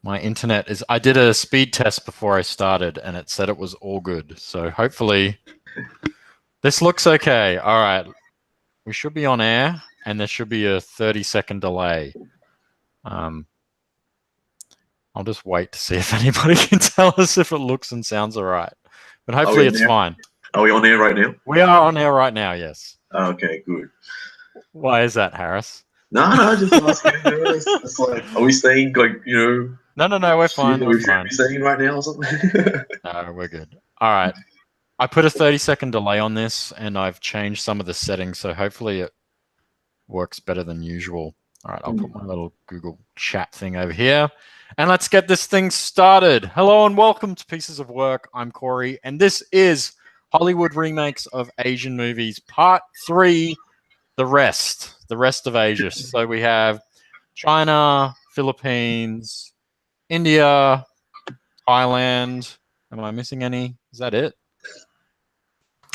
My internet is. I did a speed test before I started, and it said it was all good. So hopefully this looks okay. All right, we should be on air, and there should be a 30-second delay. Um, I'll just wait to see if anybody can tell us if it looks and sounds all right. But Are we hopefully on it's air? fine. Are we on air right now? We are on air right now. Yes. Okay, good. Why is that, Harris? No, just asking. It's like, are we saying like No. We're shit fine. that We're we should fine. be saying right now or something? No, we're good. All right. I put a 30-second delay on this, and I've changed some of the settings, so hopefully it works better than usual. All right, I'll put my little Google chat thing over here, and let's get this thing started. Hello and welcome to Pieces of Work. I'm Corey, and this is Hollywood Remakes of Asian Movies, Part 3, The Rest of Asia. So we have China, Philippines, India, Thailand. Am I missing any? Is that it?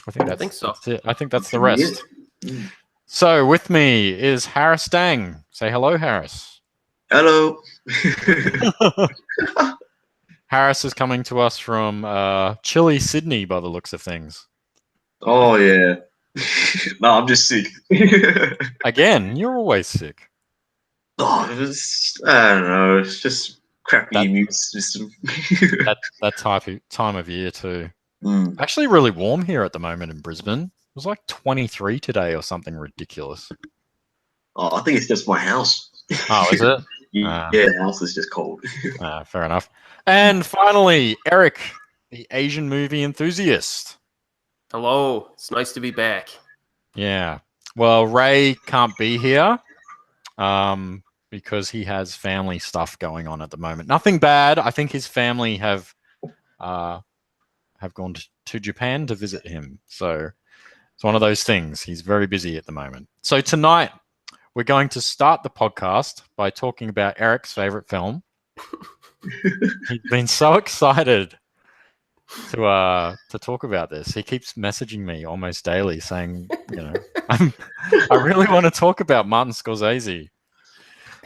I think so. That's it. I think that's the rest. So with me is Harris Dang. Say hello, Harris. Hello. Harris is coming to us from chilly Sydney by the looks of things. Oh yeah. No, I'm just sick. Again, you're always sick. I don't know. It's just crappy immune system. that time of year too. Mm. Actually, really warm here at the moment in Brisbane. It was like 23 today or something ridiculous. Oh, I think it's just my house. Oh, is it? Yeah, the house is just cold. Fair enough. And finally, Erik, the Asian movie enthusiast. Hello. It's nice to be back. Yeah. Well, Ray can't be here because he has family stuff going on at the moment. Nothing bad. I think his family have gone to Japan to visit him. So it's one of those things. He's very busy at the moment. So tonight we're going to start the podcast by talking about Erik's favorite film. He's been so excited to talk about this. He keeps messaging me almost daily saying, I really want to talk about Martin Scorsese.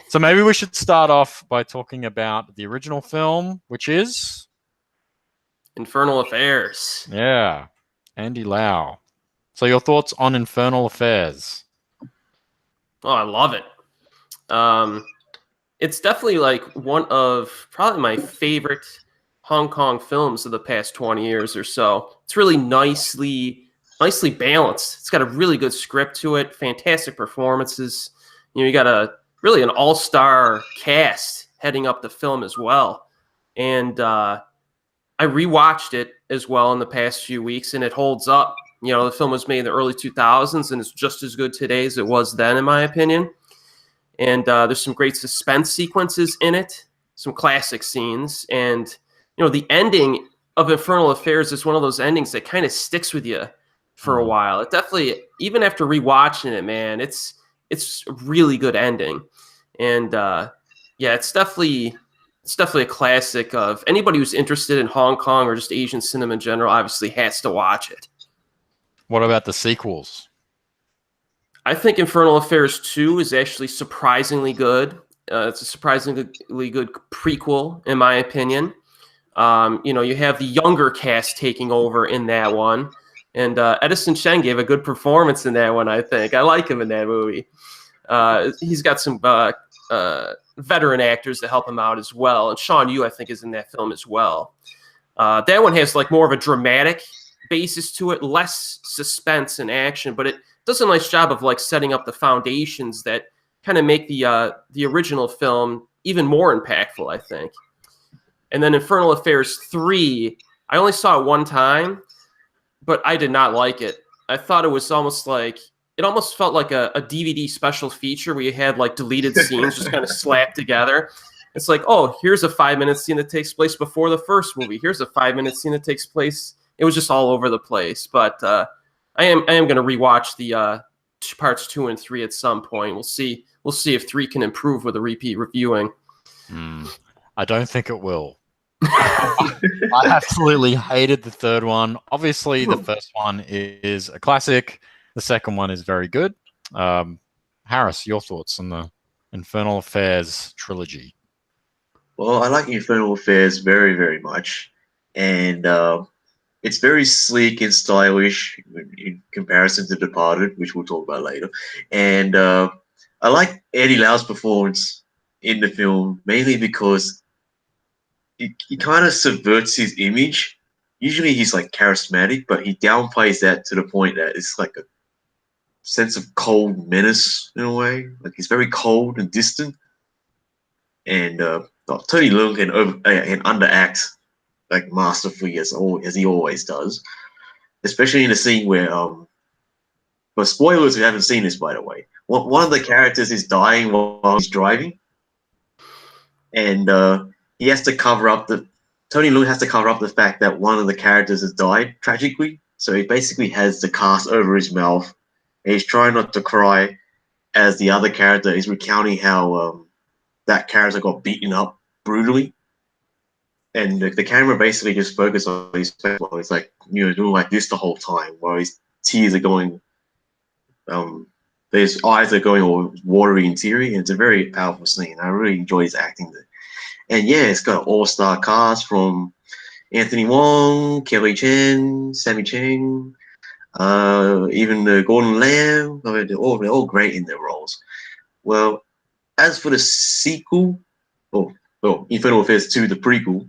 So maybe we should start off by talking about the original film, which is Infernal Affairs. Yeah, Andy Lau. So your thoughts on Infernal Affairs? Oh, I love it. It's definitely like one of probably my favorite Hong Kong films of the past 20 years or so. It's really nicely balanced. It's got a really good script to it, fantastic performances. You got an all-star cast heading up the film as well. And I rewatched it as well in the past few weeks, and it holds up. The film was made in the early 2000s, and it's just as good today as it was then, in my opinion. And there's some great suspense sequences in it, some classic scenes. And, the ending of Infernal Affairs is one of those endings that kind of sticks with you for a while. It definitely, even after rewatching it, man, it's a really good ending. And, it's definitely a classic of anybody who's interested in Hong Kong or just Asian cinema in general obviously has to watch it. What about the sequels? I think Infernal Affairs 2 is actually surprisingly good. It's a surprisingly good prequel, in my opinion. You have the younger cast taking over in that one. And Edison Chen gave a good performance in that one, I think. I like him in that movie. He's got some veteran actors to help him out as well. And Sean Yu, I think, is in that film as well. That one has like more of a dramatic basis to it, less suspense and action, but it does a nice job of like setting up the foundations that kind of make the original film even more impactful, I think. And then Infernal Affairs 3, I only saw it one time, but I did not like it. I thought it was almost felt like a DVD special feature where you had like deleted scenes just kind of slapped together. It's like, oh, here's a 5-minute scene that takes place before the first movie. Here's a 5-minute scene that takes place. It was just all over the place. But I am going to rewatch the parts 2 and 3 at some point. We'll see if 3 can improve with a repeat reviewing. I don't think it will. I absolutely hated the third one. Obviously, the first one is a classic. The second one is very good. Harris, your thoughts on the Infernal Affairs trilogy? Well, I like Infernal Affairs very, very much, and it's very sleek and stylish in comparison to Departed, which we'll talk about later. And I like Andy Lau's performance in the film mainly because he kind of subverts his image. Usually he's like charismatic, but he downplays that to the point that it's like a sense of cold menace in a way. Like he's very cold and distant. And Tony Leung can underact like masterfully as he always does, especially in the scene where but spoilers if you haven't seen this, by the way. One of the characters is dying while he's driving, and he has to cover up the Tony Leung has to cover up the fact that one of the characters has died tragically. So he basically has the cast over his mouth, and he's trying not to cry as the other character is recounting how that character got beaten up brutally. And the camera basically just focused on his face while he's like, doing like this the whole time, while his tears are going, his eyes are going all watery and teary. And it's a very powerful scene. I really enjoy his acting there. And yeah, it's got an all-star cast from Anthony Wong, Kelly Chen, Sammy Cheng, even Gordon Lamb. I mean, they're all great in their roles. Well, as for the sequel, Infernal Affairs 2, the prequel,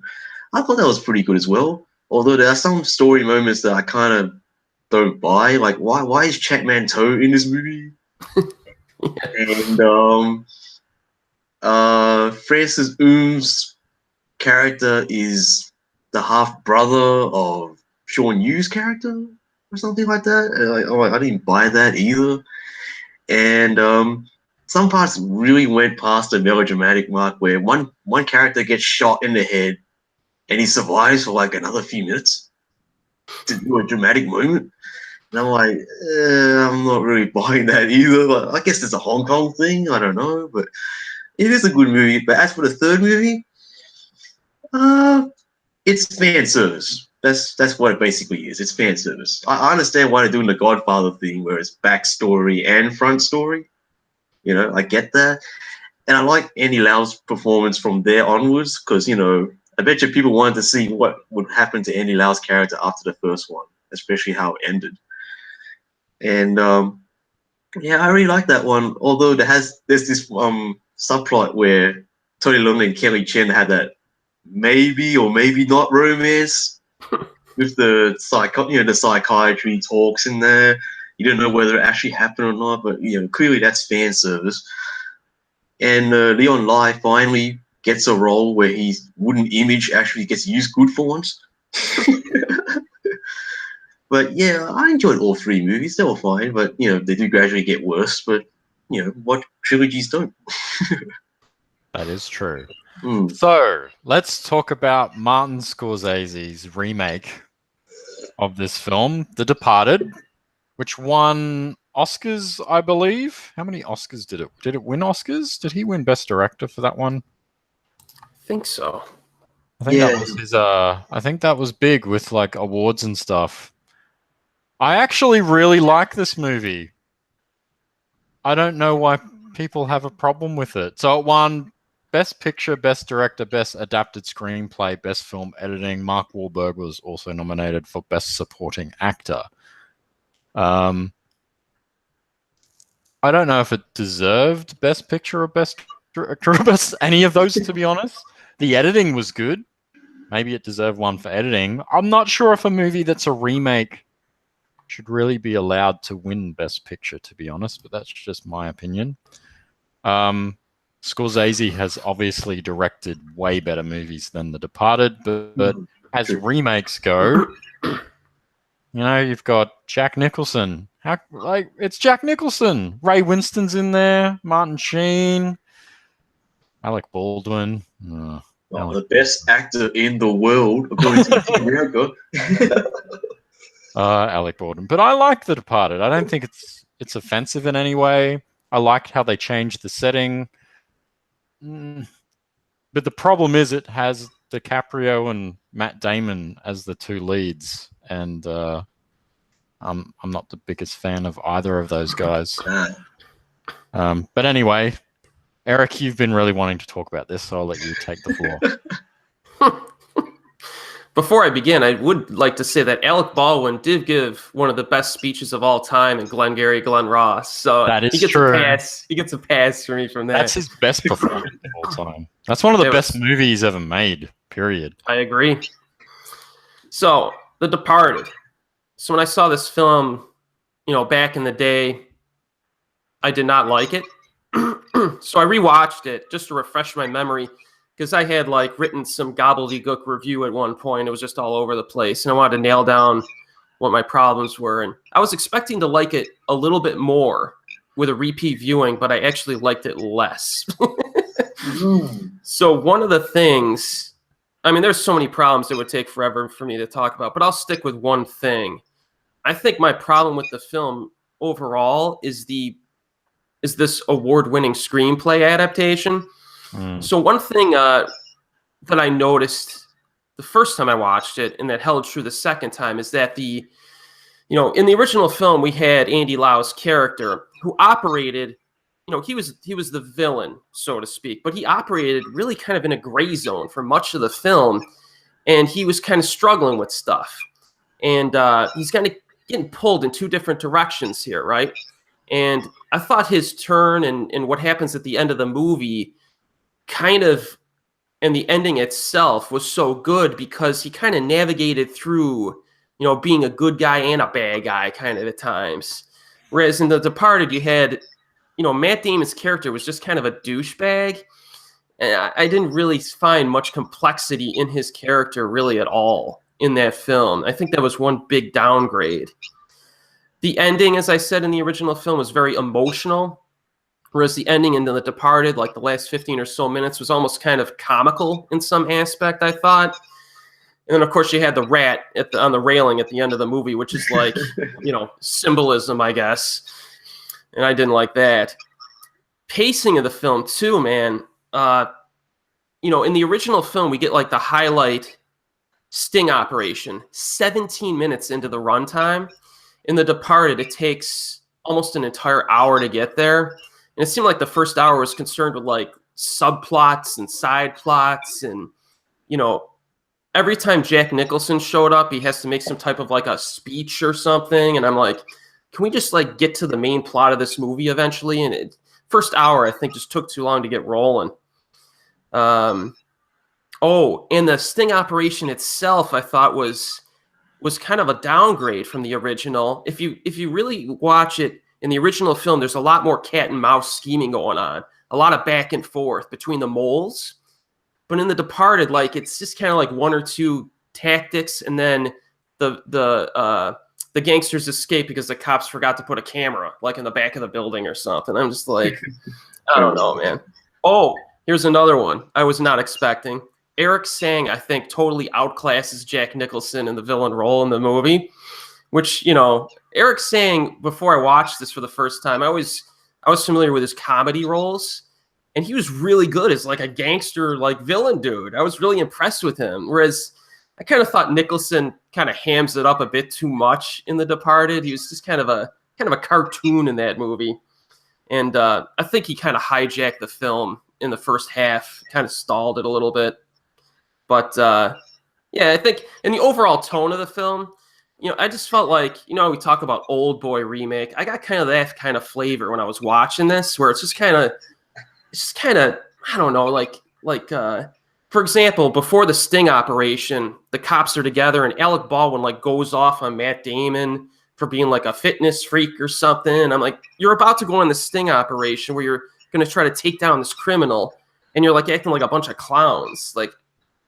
I thought that was pretty good as well. Although there are some story moments that I kind of don't buy. Like, why is Chat Manteau in this movie? And Francis Oom's character is the half brother of Sean Yu's character or something like that. I didn't buy that either. And some parts really went past the melodramatic mark where one character gets shot in the head and he survives for like another few minutes to do a dramatic moment. And I'm like, I'm not really buying that either. Like, I guess it's a Hong Kong thing. I don't know, but it is a good movie. But as for the third movie, it's fan service. That's what it basically is. It's fan service. I understand why they're doing the Godfather thing, where it's backstory and front story. I get that. And I like Andy Lau's performance from there onwards because, I bet you people wanted to see what would happen to Andy Lau's character after the first one, especially how it ended. And yeah, I really like that one. Although there's this subplot where Tony Leung and Kelly Chen had that maybe or maybe not romance with the psychiatry talks in there. You don't know whether it actually happened or not, but clearly that's fan service. And Leon Lai finally gets a role where his wooden image actually gets used good for once. But yeah, I enjoyed all three movies. They were fine, but they do gradually get worse. But what trilogies don't? That is true. Mm. So let's talk about Martin Scorsese's remake of this film, The Departed, which won Oscars, I believe. How many Oscars did it? Did it win Oscars? Did he win Best Director for that one? I think so. I think that was his. I think that was big with like awards and stuff. I actually really like this movie. I don't know why people have a problem with it. So it won Best Picture, Best Director, Best Adapted Screenplay, Best Film Editing. Mark Wahlberg was also nominated for Best Supporting Actor. I don't know if it deserved Best Picture or Best Director or Best any of those, to be honest. The editing was good. Maybe it deserved one for editing. I'm not sure if a movie that's a remake should really be allowed to win Best Picture, to be honest, but that's just my opinion. Scorsese has obviously directed way better movies than The Departed, but as remakes go, you've got Jack Nicholson. It's Jack Nicholson. Ray Winston's in there. Martin Sheen. Alec Baldwin. The best actor in the world, according to America. Alec Baldwin. But I like The Departed. I don't think it's offensive in any way. I liked how they changed the setting. But the problem is it has DiCaprio and Matt Damon as the two leads. And I'm not the biggest fan of either of those guys. But anyway, Eric, you've been really wanting to talk about this, so I'll let you take the floor. Before I begin, I would like to say that Alec Baldwin did give one of the best speeches of all time in Glengarry Glen Ross. So That is he gets true. a pass. He gets a pass for me from that. That's his best performance of all time. That's one of the best movies ever made, period. I agree. So, The Departed. So when I saw this film, back in the day, I did not like it. So I rewatched it just to refresh my memory, because I had written some gobbledygook review at one point. It was just all over the place, and I wanted to nail down what my problems were. And I was expecting to like it a little bit more with a repeat viewing, but I actually liked it less. So one of the things, I mean, there's so many problems that would take forever for me to talk about, but I'll stick with one thing. I think my problem with the film overall is this award-winning screenplay adaptation. So one thing that I noticed the first time I watched it, and that held true the second time, is that in the original film, we had Andy Lau's character who operated, he was the villain, so to speak, but he operated really kind of in a gray zone for much of the film, and he was kind of struggling with stuff. And he's kind of getting pulled in two different directions here, right? And I thought his turn and what happens at the end of the movie and the ending itself was so good, because he kind of navigated through, being a good guy and a bad guy kind of at times. Whereas in The Departed, you had, Matt Damon's character was just kind of a douchebag. And I didn't really find much complexity in his character really at all in that film. I think that was one big downgrade. The ending, as I said in the original film, was very emotional. Whereas the ending in The Departed, the last 15 or so minutes, was almost kind of comical in some aspect, I thought. And then, of course, you had the rat on the railing at the end of the movie, which is symbolism, I guess. And I didn't like that. Pacing of the film, too, man. In the original film, we get the highlight sting operation 17 minutes into the runtime. In The Departed, it takes almost an entire hour to get there. And it seemed like the first hour was concerned with subplots and side plots. And, every time Jack Nicholson showed up, he has to make some type of a speech or something. And I'm like, can we just get to the main plot of this movie eventually? And first hour, I think, just took too long to get rolling. And the sting operation itself, I thought was kind of a downgrade from the original. If you really watch it, in the original film, there's a lot more cat and mouse scheming going on, a lot of back and forth between the moles. But in The Departed, it's just kind of one or two tactics, and then the gangsters escape because the cops forgot to put a camera in the back of the building or something. I'm just I don't know, man. Oh, here's another one I was not expecting. Erik Sang, I think, totally outclasses Jack Nicholson in the villain role in the movie, which, Erik Sang, before I watched this for the first time, I was familiar with his comedy roles, and he was really good as a gangster, villain dude. I was really impressed with him. Whereas I kind of thought Nicholson kind of hams it up a bit too much in The Departed. He was just kind of a cartoon in that movie. And I think he kind of hijacked the film in the first half, kind of stalled it a little bit. But I think in the overall tone of the film, I just felt we talk about Old Boy remake. I got kind of that kind of flavor when I was watching this, where it's just kind of, I don't know, for example, before the sting operation, the cops are together and Alec Baldwin goes off on Matt Damon for being a fitness freak or something. And I'm like, you're about to go on the sting operation where you're going to try to take down this criminal, and you're acting like a bunch of clowns.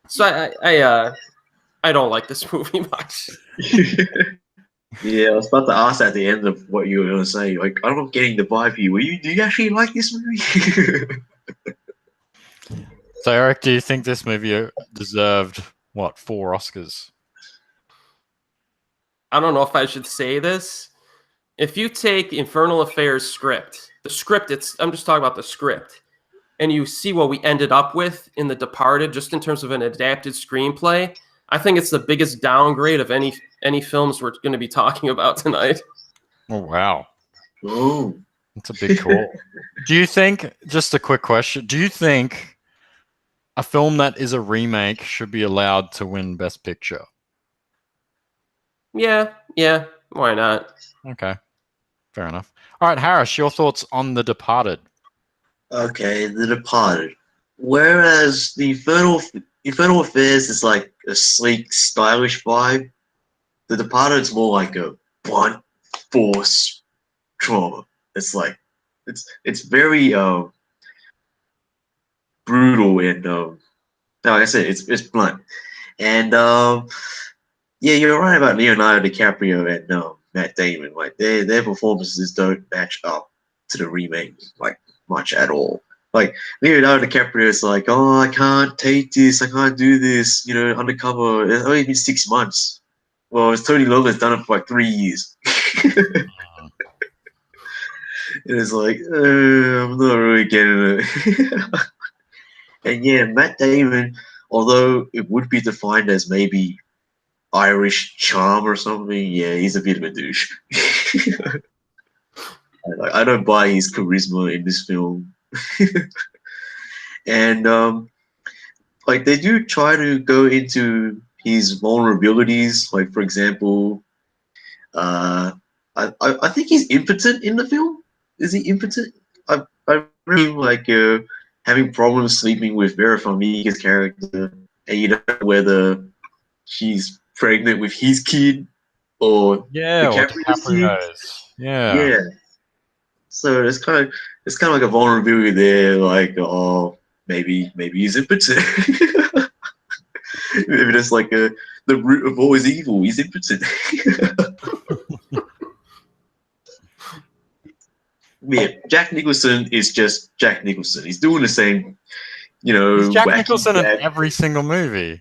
So I don't like this movie much. Yeah, I was about to ask at the end of what you were going to say. I'm not getting the vibe here. Do you actually like this movie? So, Eric, do you think this movie deserved, 4 Oscars? I don't know if I should say this. If you take Infernal Affairs script, I'm just talking about the script, and you see what we ended up with in The Departed, just in terms of an adapted screenplay, I think it's the biggest downgrade of any films we're going to be talking about tonight. Oh, wow. Oh. It's a big call. Do you think, just a quick question, do you think a film that is a remake should be allowed to win Best Picture? Yeah, why not? Okay, fair enough. All right, Harris, your thoughts on The Departed? Okay, The Departed. Whereas the Infernal Affairs is like a sleek, stylish vibe, The Departed's more like a blunt force trauma. It's like it's very brutal and like I said, it's blunt. And yeah, you're right about Leonardo DiCaprio and Matt Damon. Like their performances don't match up to the remake like much at all. Like Leonardo DiCaprio is like, oh, I can't take this, I can't do this, undercover. It's only been 6 months. Well, it's Tony Lopez done it for like 3 years. It's like, I'm not really getting it. And yeah, Matt Damon, although it would be defined as maybe Irish charm or something, yeah, he's a bit of a douche. I don't buy his charisma in this film. And like they do try to go into his vulnerabilities. Like for example, I think he's impotent in the film. Is he impotent? I remember him like having problems sleeping with Vera Farmiga's character, and you don't know whether she's pregnant with his kid or DiCaprio's kid. Yeah. So it's kind of like a vulnerability there. Like, oh, maybe he's impotent. Maybe that's like the root of all is evil. He's impotent. Yeah, Jack Nicholson is just Jack Nicholson. He's doing the same, He's Jack Nicholson in every single movie.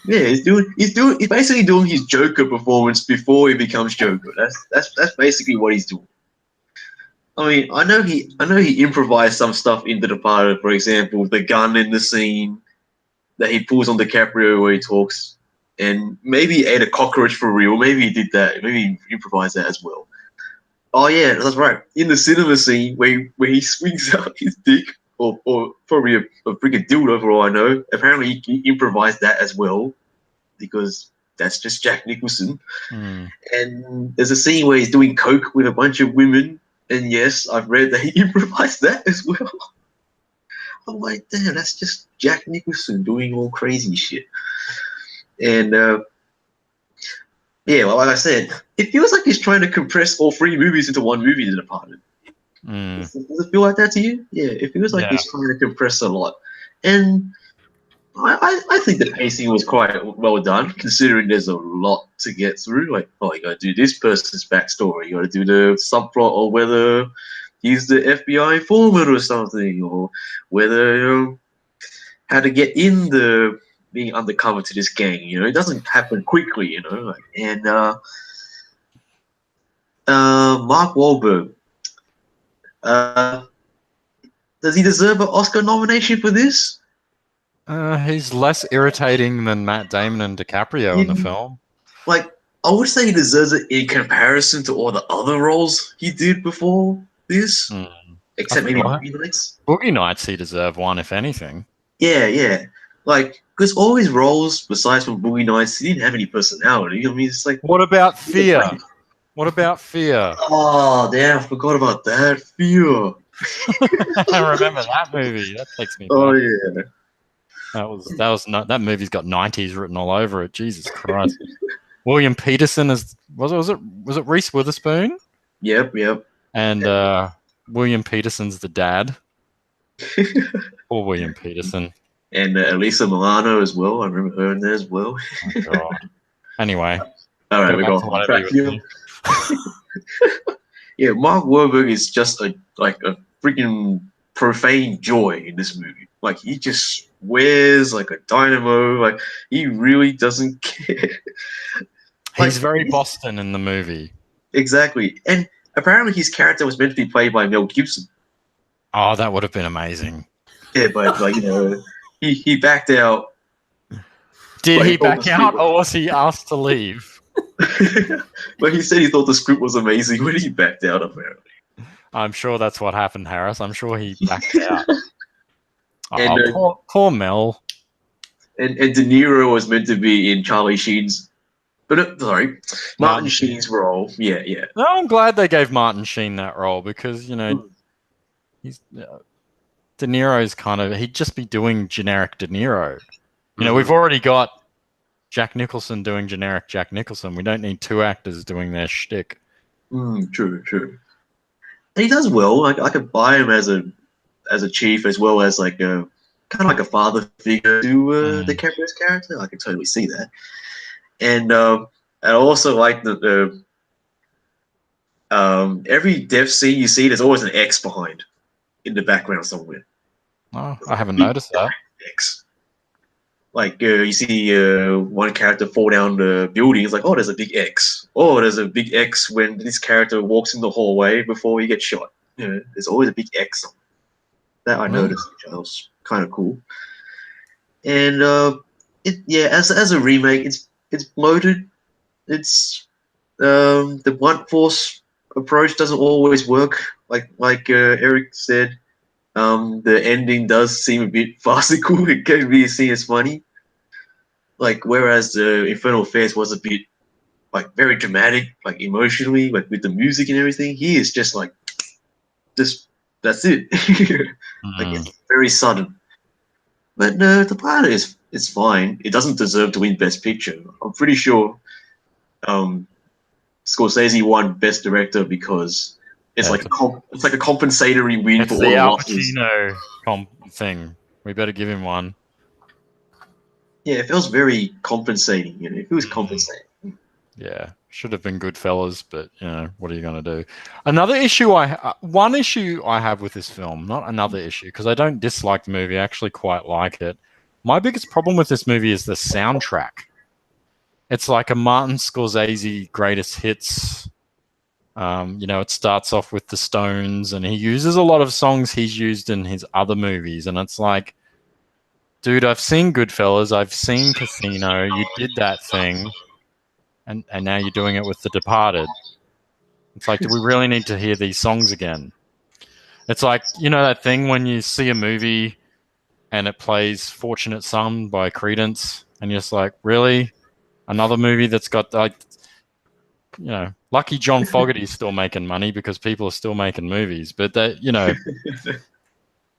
Yeah, he's basically doing his Joker performance before he becomes Joker. That's basically what he's doing. I mean, I know he improvised some stuff in The Departed, for example, the gun in the scene that he pulls on DiCaprio where he talks, and maybe he ate a cockroach for real. Maybe he did that. Maybe he improvised that as well. Oh yeah, that's right. In the cinema scene where he swings out his dick, or probably a freaking dildo for all I know. Apparently he improvised that as well, because that's just Jack Nicholson. And there's a scene where he's doing coke with a bunch of women, and yes, I've read that he improvised that as well. I'm like, damn, that's just Jack Nicholson doing all crazy shit. And yeah, well, like I said, it feels like he's trying to compress all 3 movies into one movie, The Departed. Does it feel like that to you? Yeah, it feels like he's trying to compress a lot. And I think the pacing was quite well done, considering there's a lot to get through. Like, oh, you got to do this person's backstory, you got to do the subplot, or whether he's the FBI informant or something, or whether how to get in the being undercover to this gang. It doesn't happen quickly. And Mark Wahlberg, does he deserve an Oscar nomination for this? He's less irritating than Matt Damon and DiCaprio in the film. Like, I would say he deserves it in comparison to all the other roles he did before this. Except maybe Boogie Nights. Boogie Nights, he deserved one, if anything. Yeah. Like, because all his roles, besides from Boogie Nights, he didn't have any personality. I mean, it's like... What about Fear? What about Fear? Oh, damn, I forgot about that. Fear. I remember that movie. That takes me back. Oh, yeah. That movie's got 90s written all over it. Jesus Christ. William Peterson was it Reese Witherspoon? Yep. And William Peterson's the dad. Or William Peterson. And Elisa Milano as well. I remember her in there as well. Oh, God. Anyway. All right, we got on track here. Yeah, Mark Wahlberg is just a freaking profane joy in this movie. Like, he just swears like a dynamo. Like, he really doesn't care. He's very Boston in the movie. Exactly. And apparently his character was meant to be played by Mel Gibson. Oh, that would have been amazing. Yeah, but he backed out. Did he back out, or was he asked to leave? But he said he thought the script was amazing when he backed out, apparently. I'm sure that's what happened, Harris. I'm sure he backed out. And Poor Mel. and De Niro was meant to be in Charlie Sheen's, but sorry, Martin Sheen's role. Yeah, yeah. No, I'm glad they gave Martin Sheen that role because he's De Niro's he'd just be doing generic De Niro. We've already got Jack Nicholson doing generic Jack Nicholson. We don't need two actors doing their shtick. True, true. And he does well. Like I could buy him as a chief, as well as like a kind of like a father figure to the Cameron's character. I can totally see that. And I also like the every death scene you see, there's always an X behind in the background somewhere. Oh, I haven't noticed that. X. Like you see one character fall down the building, it's like, oh, there's a big X. Oh, there's a big X when this character walks in the hallway before he gets shot. There's always a big X on that I noticed, which was kind of cool. And as a remake, it's bloated. It's the blunt force approach doesn't always work. Like Erik said, the ending does seem a bit farcical. It can be seen as funny. Like whereas the Infernal Affairs was a bit like very dramatic, like emotionally, like with the music and everything. He is just like, that's it. Like it's very sudden. But the part is fine. It doesn't deserve to win Best Picture. I'm pretty sure Scorsese won Best Director because it's like a compensatory win it's for the all Al Pacino thing. We better give him one. Yeah, it feels very compensating. It feels compensating. Yeah, should have been Goodfellas, but what are you going to do? One issue I have with this film, not another issue, because I don't dislike the movie. I actually quite like it. My biggest problem with this movie is the soundtrack. It's like a Martin Scorsese greatest hits. It starts off with the Stones, and he uses a lot of songs he's used in his other movies, and it's like, dude, I've seen Goodfellas, I've seen Casino, you did that thing, and now you're doing it with The Departed. It's like, do we really need to hear these songs again? It's like, that thing when you see a movie and it plays Fortunate Son by Creedence, and you're just like, really? Another movie that's got, lucky John Fogerty's still making money because people are still making movies. But, that,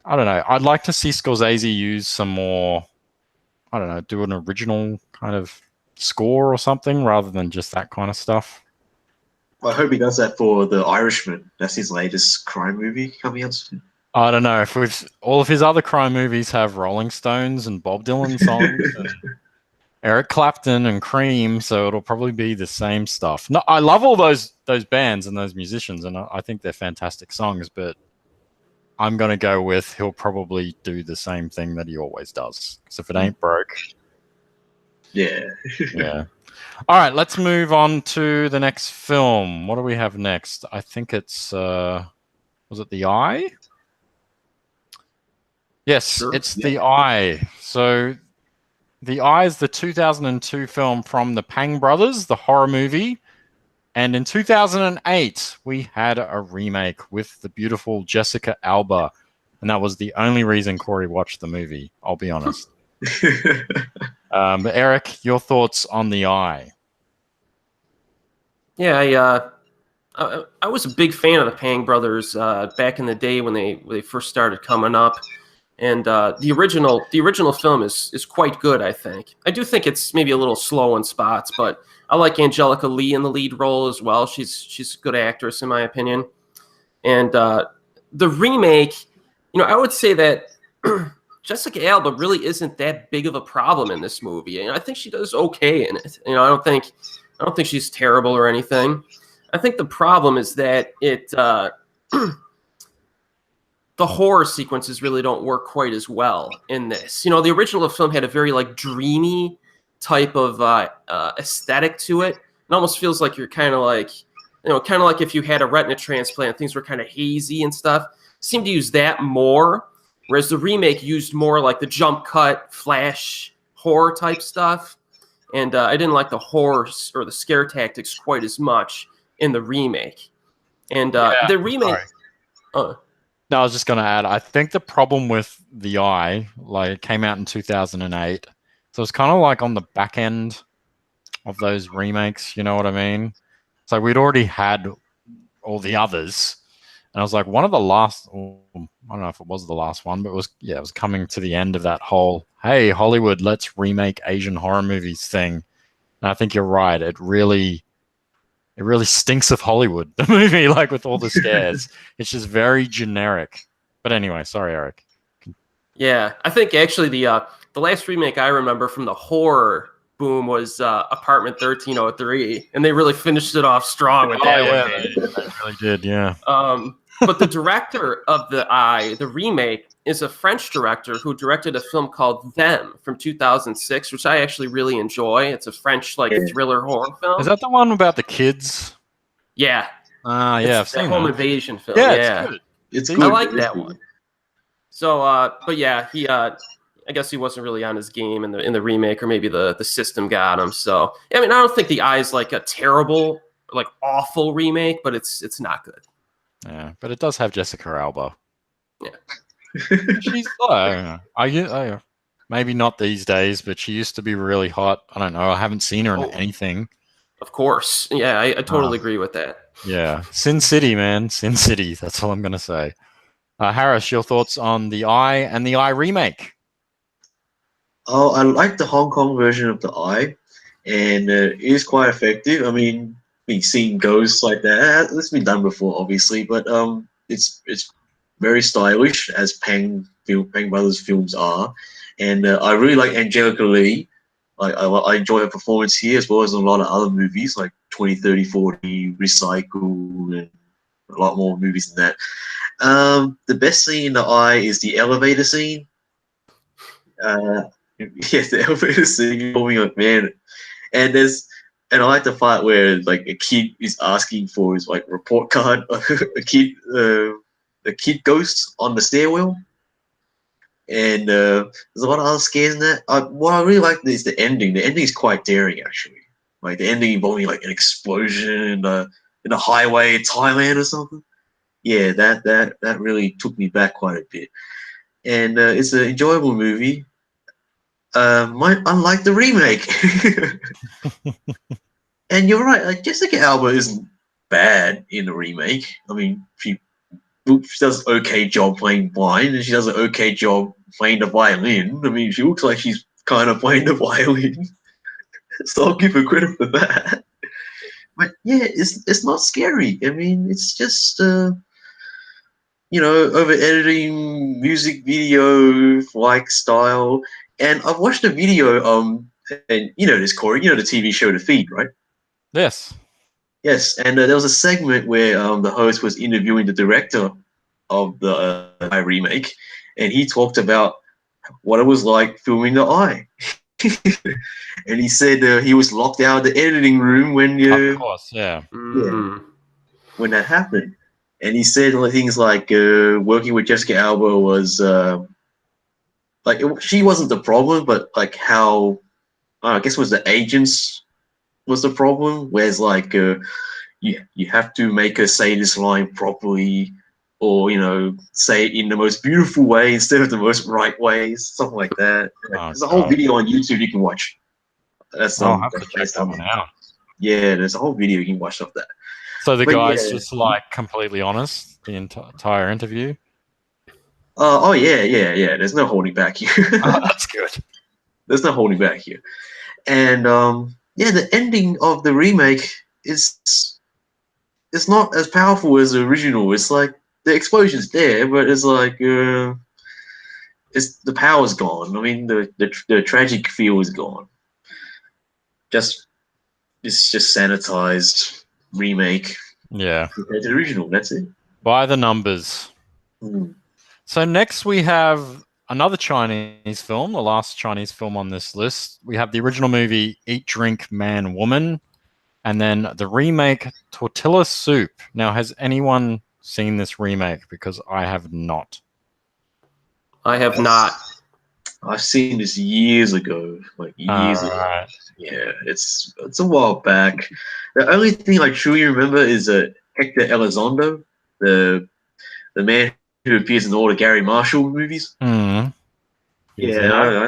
I don't know. I'd like to see Scorsese use some more, I don't know, do an original kind of score or something rather than just that kind of stuff. I hope he does that for The Irishman. That's his latest crime movie coming out soon. I don't know. If all of his other crime movies have Rolling Stones and Bob Dylan songs and Eric Clapton and Cream, so it'll probably be the same stuff. No, I love all those bands and those musicians, and I think they're fantastic songs, but I'm going to go with he'll probably do the same thing that he always does. Because if it ain't broke. Yeah. Yeah. All right, let's move on to the next film. What do we have next? I think it's, was it The Eye? Yes, sure. It's The Eye. So The Eye is the 2002 film from the Pang brothers, the horror movie. And in 2008, we had a remake with the beautiful Jessica Alba. And that was the only reason Corey watched the movie, I'll be honest. But Erik, your thoughts on The Eye? Yeah, I was a big fan of the Pang brothers back in the day when they first started coming up. And the original film is quite good, I think. I do think it's maybe a little slow in spots, but I like Angelica Lee in the lead role as well. She's a good actress, in my opinion. And the remake, I would say that Jessica Alba really isn't that big of a problem in this movie. I think she does okay in it. I don't think she's terrible or anything. I think the problem is that the horror sequences really don't work quite as well in this. The original film had a very dreamy type of aesthetic to it. It almost feels like you're kind of like if you had a retina transplant, things were kind of hazy and stuff. Seemed to use that more, whereas the remake used more like the jump cut, flash horror type stuff. And I didn't like the horror or the scare tactics quite as much in the remake. And the remake. No, I was just going to add, I think the problem with The Eye, like, it came out in 2008. So it's kind of like on the back end of those remakes, you know what I mean? So we'd already had all the others. And I was like, one of the last, I don't know if it was the last one, but it was coming to the end of that whole, hey, Hollywood, let's remake Asian horror movies thing. And I think you're right. It really stinks of Hollywood, the movie, like with all the scares. It's just very generic. But anyway, sorry, Erik. Yeah, I think actually the last remake I remember from the horror boom was Apartment 1303, and they really finished it off strong with that one. They really did, yeah. But the director of the remake, is a French director who directed a film called Them from 2006, which I actually really enjoy. It's a French thriller horror film. Is that the one about the kids? Yeah. Yeah, I've seen that. Home invasion film. Yeah, yeah. It's good. It's good. I like that one. So, but yeah, he, I guess he wasn't really on his game in the remake, or maybe the system got him. So, I mean, I don't think The Eye is like a terrible, like awful remake, but it's not good. Yeah, but it does have Jessica Alba. Yeah. She's, maybe not these days, but she used to be really hot. I don't know. I haven't seen her in anything. Of course. Yeah, I totally agree with that. Yeah. Sin City, man. Sin City. That's all I'm going to say. Harris, your thoughts on The Eye and The Eye remake? Oh, I like the Hong Kong version of The Eye, and it is quite effective. I mean, seeing ghosts like that, that's been done before, obviously, but it's very stylish, as Pang Brothers films are, and I really like Angelica Lee. I enjoy her performance here, as well as in a lot of other movies like 20, 30, 40, Recycle, and a lot more movies than that. The best scene in The Eye is the elevator scene. Yes, the elevator scene. Oh my man! And I like the part where like a kid is asking for his like report card. a kid ghost on the stairwell, and there's a lot of other scares in that. What I really like is the ending. The ending is quite daring, actually. Like the ending involving like an explosion in a highway in Thailand or something. Yeah, that really took me back quite a bit, and it's an enjoyable movie. Unlike the remake, and you're right. Like Jessica Alba isn't bad in the remake. I mean, she does an okay job playing blind, and she does an okay job playing the violin. I mean, she looks like she's kind of playing the violin, so I'll give her credit for that. But yeah, it's not scary. I mean, it's just over editing music video like style. And I've watched a video, and this, Corey, the TV show The Feed, right? Yes. Yes, and there was a segment where the host was interviewing the director of the Eye remake, and he talked about what it was like filming The Eye. And he said he was locked out of the editing room when of course, yeah. When that happened. And he said things like working with Jessica Alba was she wasn't the problem, but like how I guess was the agents was the problem. Whereas like you have to make her say this line properly, or say it in the most beautiful way instead of the most right way, something like that. There's a whole video on YouTube you can watch. That's I'll have to check that one out. Yeah, there's a whole video you can watch of that. So the guy's just like completely honest the entire interview. Yeah. There's no holding back here. Oh, that's good. There's no holding back here. And the ending of the remake is not as powerful as the original. It's like the explosion's there, but it's like the power's gone. I mean, the tragic feel is gone. It's just sanitized remake. Yeah. Compared to the original, that's it. By the numbers. So next we have another Chinese film, the last Chinese film on this list. We have the original movie Eat, Drink, Man, Woman, and then the remake Tortilla Soup. Now, has anyone seen this remake? Because I have not. I have not. I've seen this years ago, like years ago. Right. Yeah, it's a while back. The only thing I truly remember is Hector Elizondo, the the man who appears in all the Gary Marshall movies. Hmm. Yeah,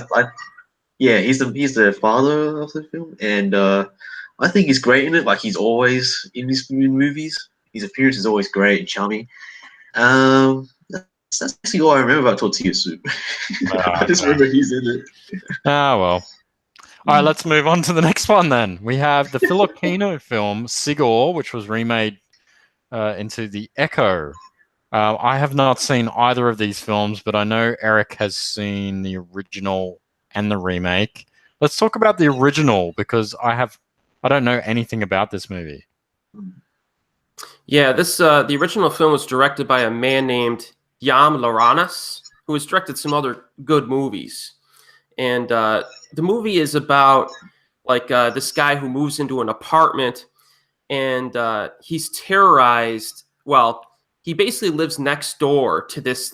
yeah, he's the father of the film, and I think he's great in it. Like he's always in these movies. His appearance is always great and charming. That's actually all I remember about Tortilla Soup. I just remember he's in it. Ah, well. All right, let's move on to the next one then. We have the Filipino film Sigor, which was remade into The Echo. I have not seen either of these films, but I know Erik has seen the original and the remake. Let's talk about the original because I don't know anything about this movie. Yeah, the original film was directed by a man named Yam Laranas, who has directed some other good movies. And the movie is about this guy who moves into an apartment, and he's terrorized. Well, he basically lives next door to this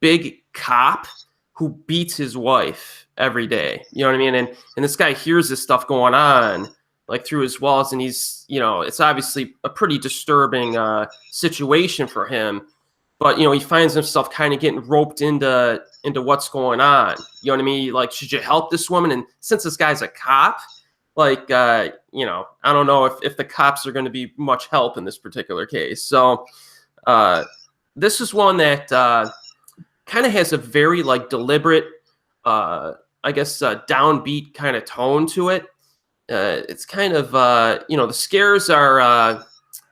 big cop who beats his wife every day. You know what I mean? And this guy hears this stuff going on through his walls, and he's, it's obviously a pretty disturbing situation for him. But he finds himself kind of getting roped into what's going on. You know what I mean? Like, should you help this woman? And since this guy's a cop, I don't know if the cops are going to be much help in this particular case. So this is one that kind of has a very deliberate, downbeat kind of tone to it. It's kind of, the scares are, I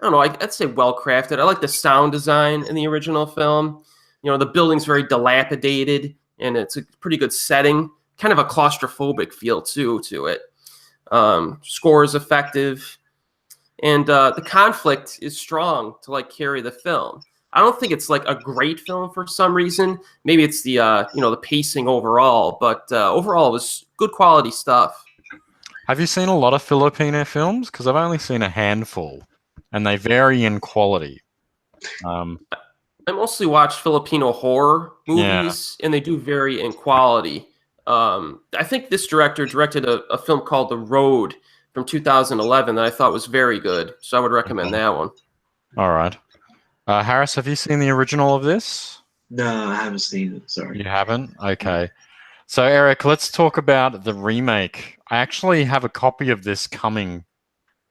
don't know, I'd say well crafted. I like the sound design in the original film. The building's very dilapidated, and it's a pretty good setting. Kind of a claustrophobic feel too to it. Score is effective, and the conflict is strong to carry the film. I don't think it's a great film for some reason. Maybe it's the the pacing overall, but overall it was good quality stuff. Have you seen a lot of Filipino films? Because I've only seen a handful, and they vary in quality. I mostly watch Filipino horror movies, and they do vary in quality. I think this director directed a film called The Road from 2011 that I thought was very good, so I would recommend that one. All right. Harris, have you seen the original of this? No, I haven't seen it. Sorry. You haven't? Okay. So, Erik, let's talk about the remake. I actually have a copy of this coming.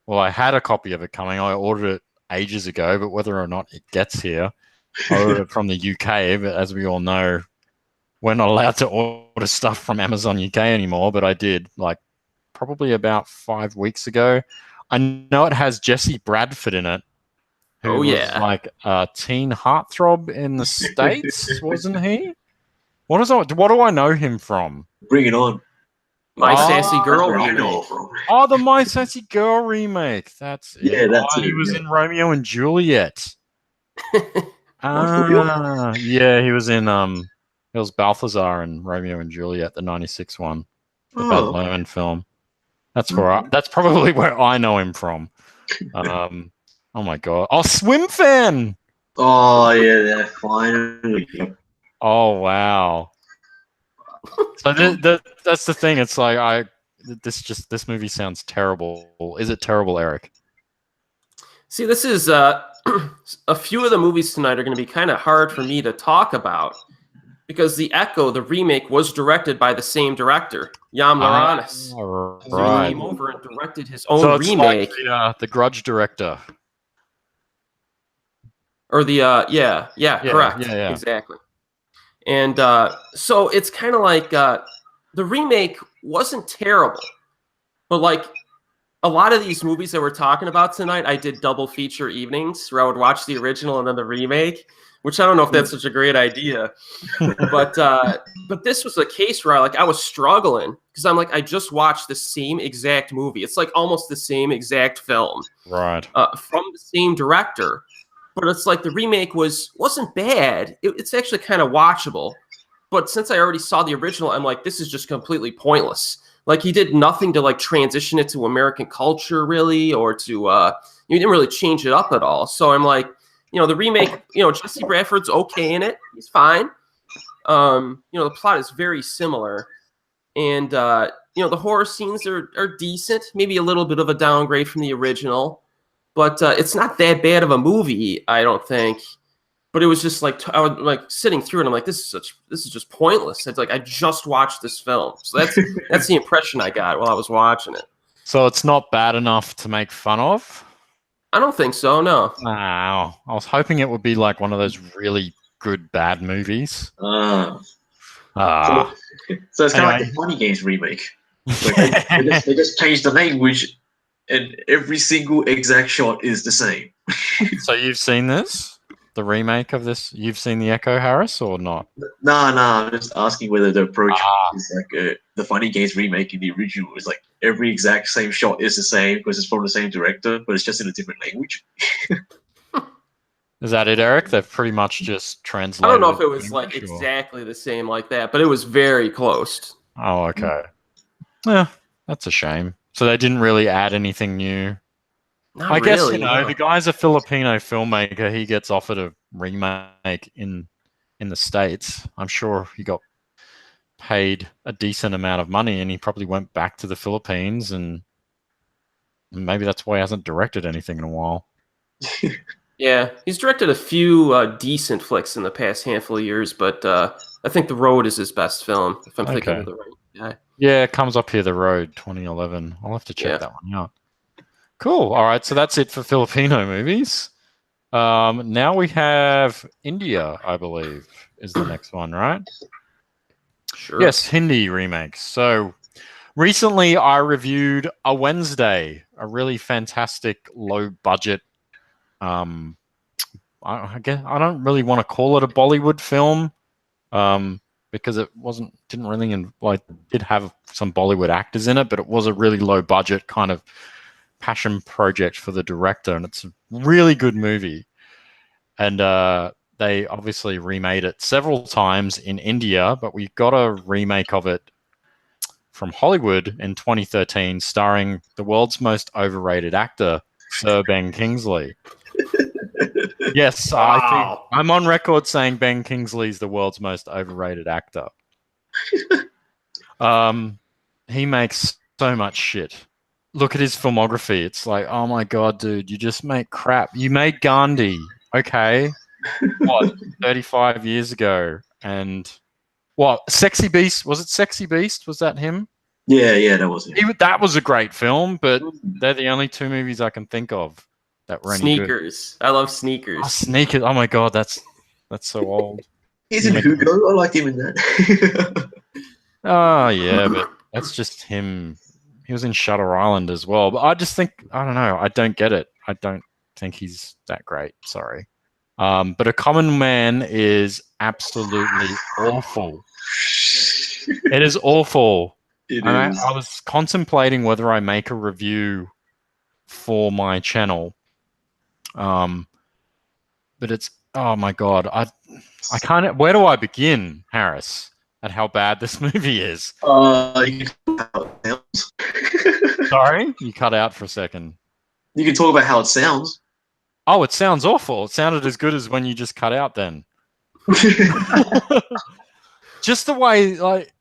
Well, I had a copy of it coming. I ordered it ages ago, but whether or not it gets here, I ordered it from the UK, but as we all know, we're not allowed to order stuff from Amazon UK anymore, but I did probably about 5 weeks ago. I know it has Jesse Bradford in it, who was a teen heartthrob in the States, wasn't he? What do I know him from? Bring It On. My Sassy Girl remake. Oh, the My Sassy Girl remake. That's it. Yeah, that's it. He was in Romeo and Juliet. Yeah, he was in it was Balthazar and Romeo and Juliet, the '96 one, the Baz Luhrmann film. That's probably where I know him from. Oh my god! Oh, Swim Fan. Oh yeah, that finally. Oh wow! So that's the thing. It's this movie sounds terrible. Is it terrible, Erik? See, this is a few of the movies tonight are going to be kind of hard for me to talk about because The Echo, the remake, was directed by the same director, Yam Laranas. Right. He came over and directed his own remake. The Grudge director. Or correct. Yeah. Exactly. And so it's kind of the remake wasn't terrible, but a lot of these movies that we're talking about tonight, I did double feature evenings where I would watch the original and then the remake, which I don't know if that's such a great idea, but this was a case where I was struggling because I just watched the same exact movie. It's almost the same exact film, right? From the same director. But it's the remake wasn't bad. It's actually kind of watchable. But since I already saw the original, I'm this is just completely pointless. He did nothing to transition it to American culture really, or to he didn't really change it up at all. So I'm the remake, Jesse Bradford's okay in it. He's fine. The plot is very similar. And the horror scenes are decent, maybe a little bit of a downgrade from the original. But it's not that bad of a movie, I don't think. but it was just like I was like sitting through it. I'm like, this is just pointless. It's like I just watched this film, so that's the impression I got while I was watching it. So it's not bad enough to make fun of? I don't think so. No. Wow. I was hoping it would be like one of those really good bad movies. So, Ah. so it's kind of Anyway. like the Funny Games remake. They just changed the language, and every single exact shot is the same. So you've seen this? The remake of this? You've seen the Echo, Harris, or not? Nah, I'm just asking whether the approach Ah. is like the Funny Games remake in the original is like every exact same shot is the same because it's from the same director, but it's just in a different language. Is that it, Eric? They've pretty much just I translated. don't know if it was like English, or- exactly the same like that, but it was very close. Oh, okay. Yeah, that's a shame. So they didn't really add anything new. Not I guess, really, you know, no. the guy's a Filipino filmmaker. He gets offered a remake in the States. I'm sure he got paid a decent amount of money and he probably went back to the Philippines, and maybe that's why he hasn't directed anything in a while. Yeah, he's directed a few decent flicks in the past handful of years, but I think The Road is his best film, if I'm thinking Okay. of the right guy. Yeah, it comes up here, The Road, 2011. I'll have to check Yeah. that one out. Cool. All right, so that's it for Filipino movies. Now we have India, I believe, is the next one, right? Sure. Yes, Hindi remakes. So recently I reviewed A Wednesday, a really fantastic low budget. I guess I don't really want to call it a Bollywood film, because it didn't really did have some Bollywood actors in it, but it was a really low budget kind of passion project for the director, and it's a really good movie. And they obviously remade it several times in India, but we got a remake of it from Hollywood in 2013, starring the world's most overrated actor, Sir Ben Kingsley. Yes, I think I'm on record saying Ben Kingsley is the world's most overrated actor. He makes so much shit. Look at his filmography. It's like, oh my god, dude, you just make crap. You made Gandhi, okay? What, 35 years ago? And what, Sexy Beast? Was it Sexy Beast? Was that him? Yeah, that was it. That was a great film, but they're the only two movies I can think of that were any good. Sneakers. I love Sneakers. Oh, Sneakers. Oh my god, that's so old. He's in Hugo. I liked him in that. Oh yeah, but that's just him. He was in Shutter Island as well. But I just think, I don't know. I don't get it. I don't think he's that great. Sorry. But A Common Man is absolutely awful. It is awful. It And is. I was contemplating whether I make a review for my channel. But it's, oh my god, I can't. Where do I begin, Harris, at how bad this movie is? You can talk about how it sounds. Sorry, you cut out for a second. You can talk about how it sounds. Oh, it sounds awful. It sounded as good as when you just cut out then. Just the way, like,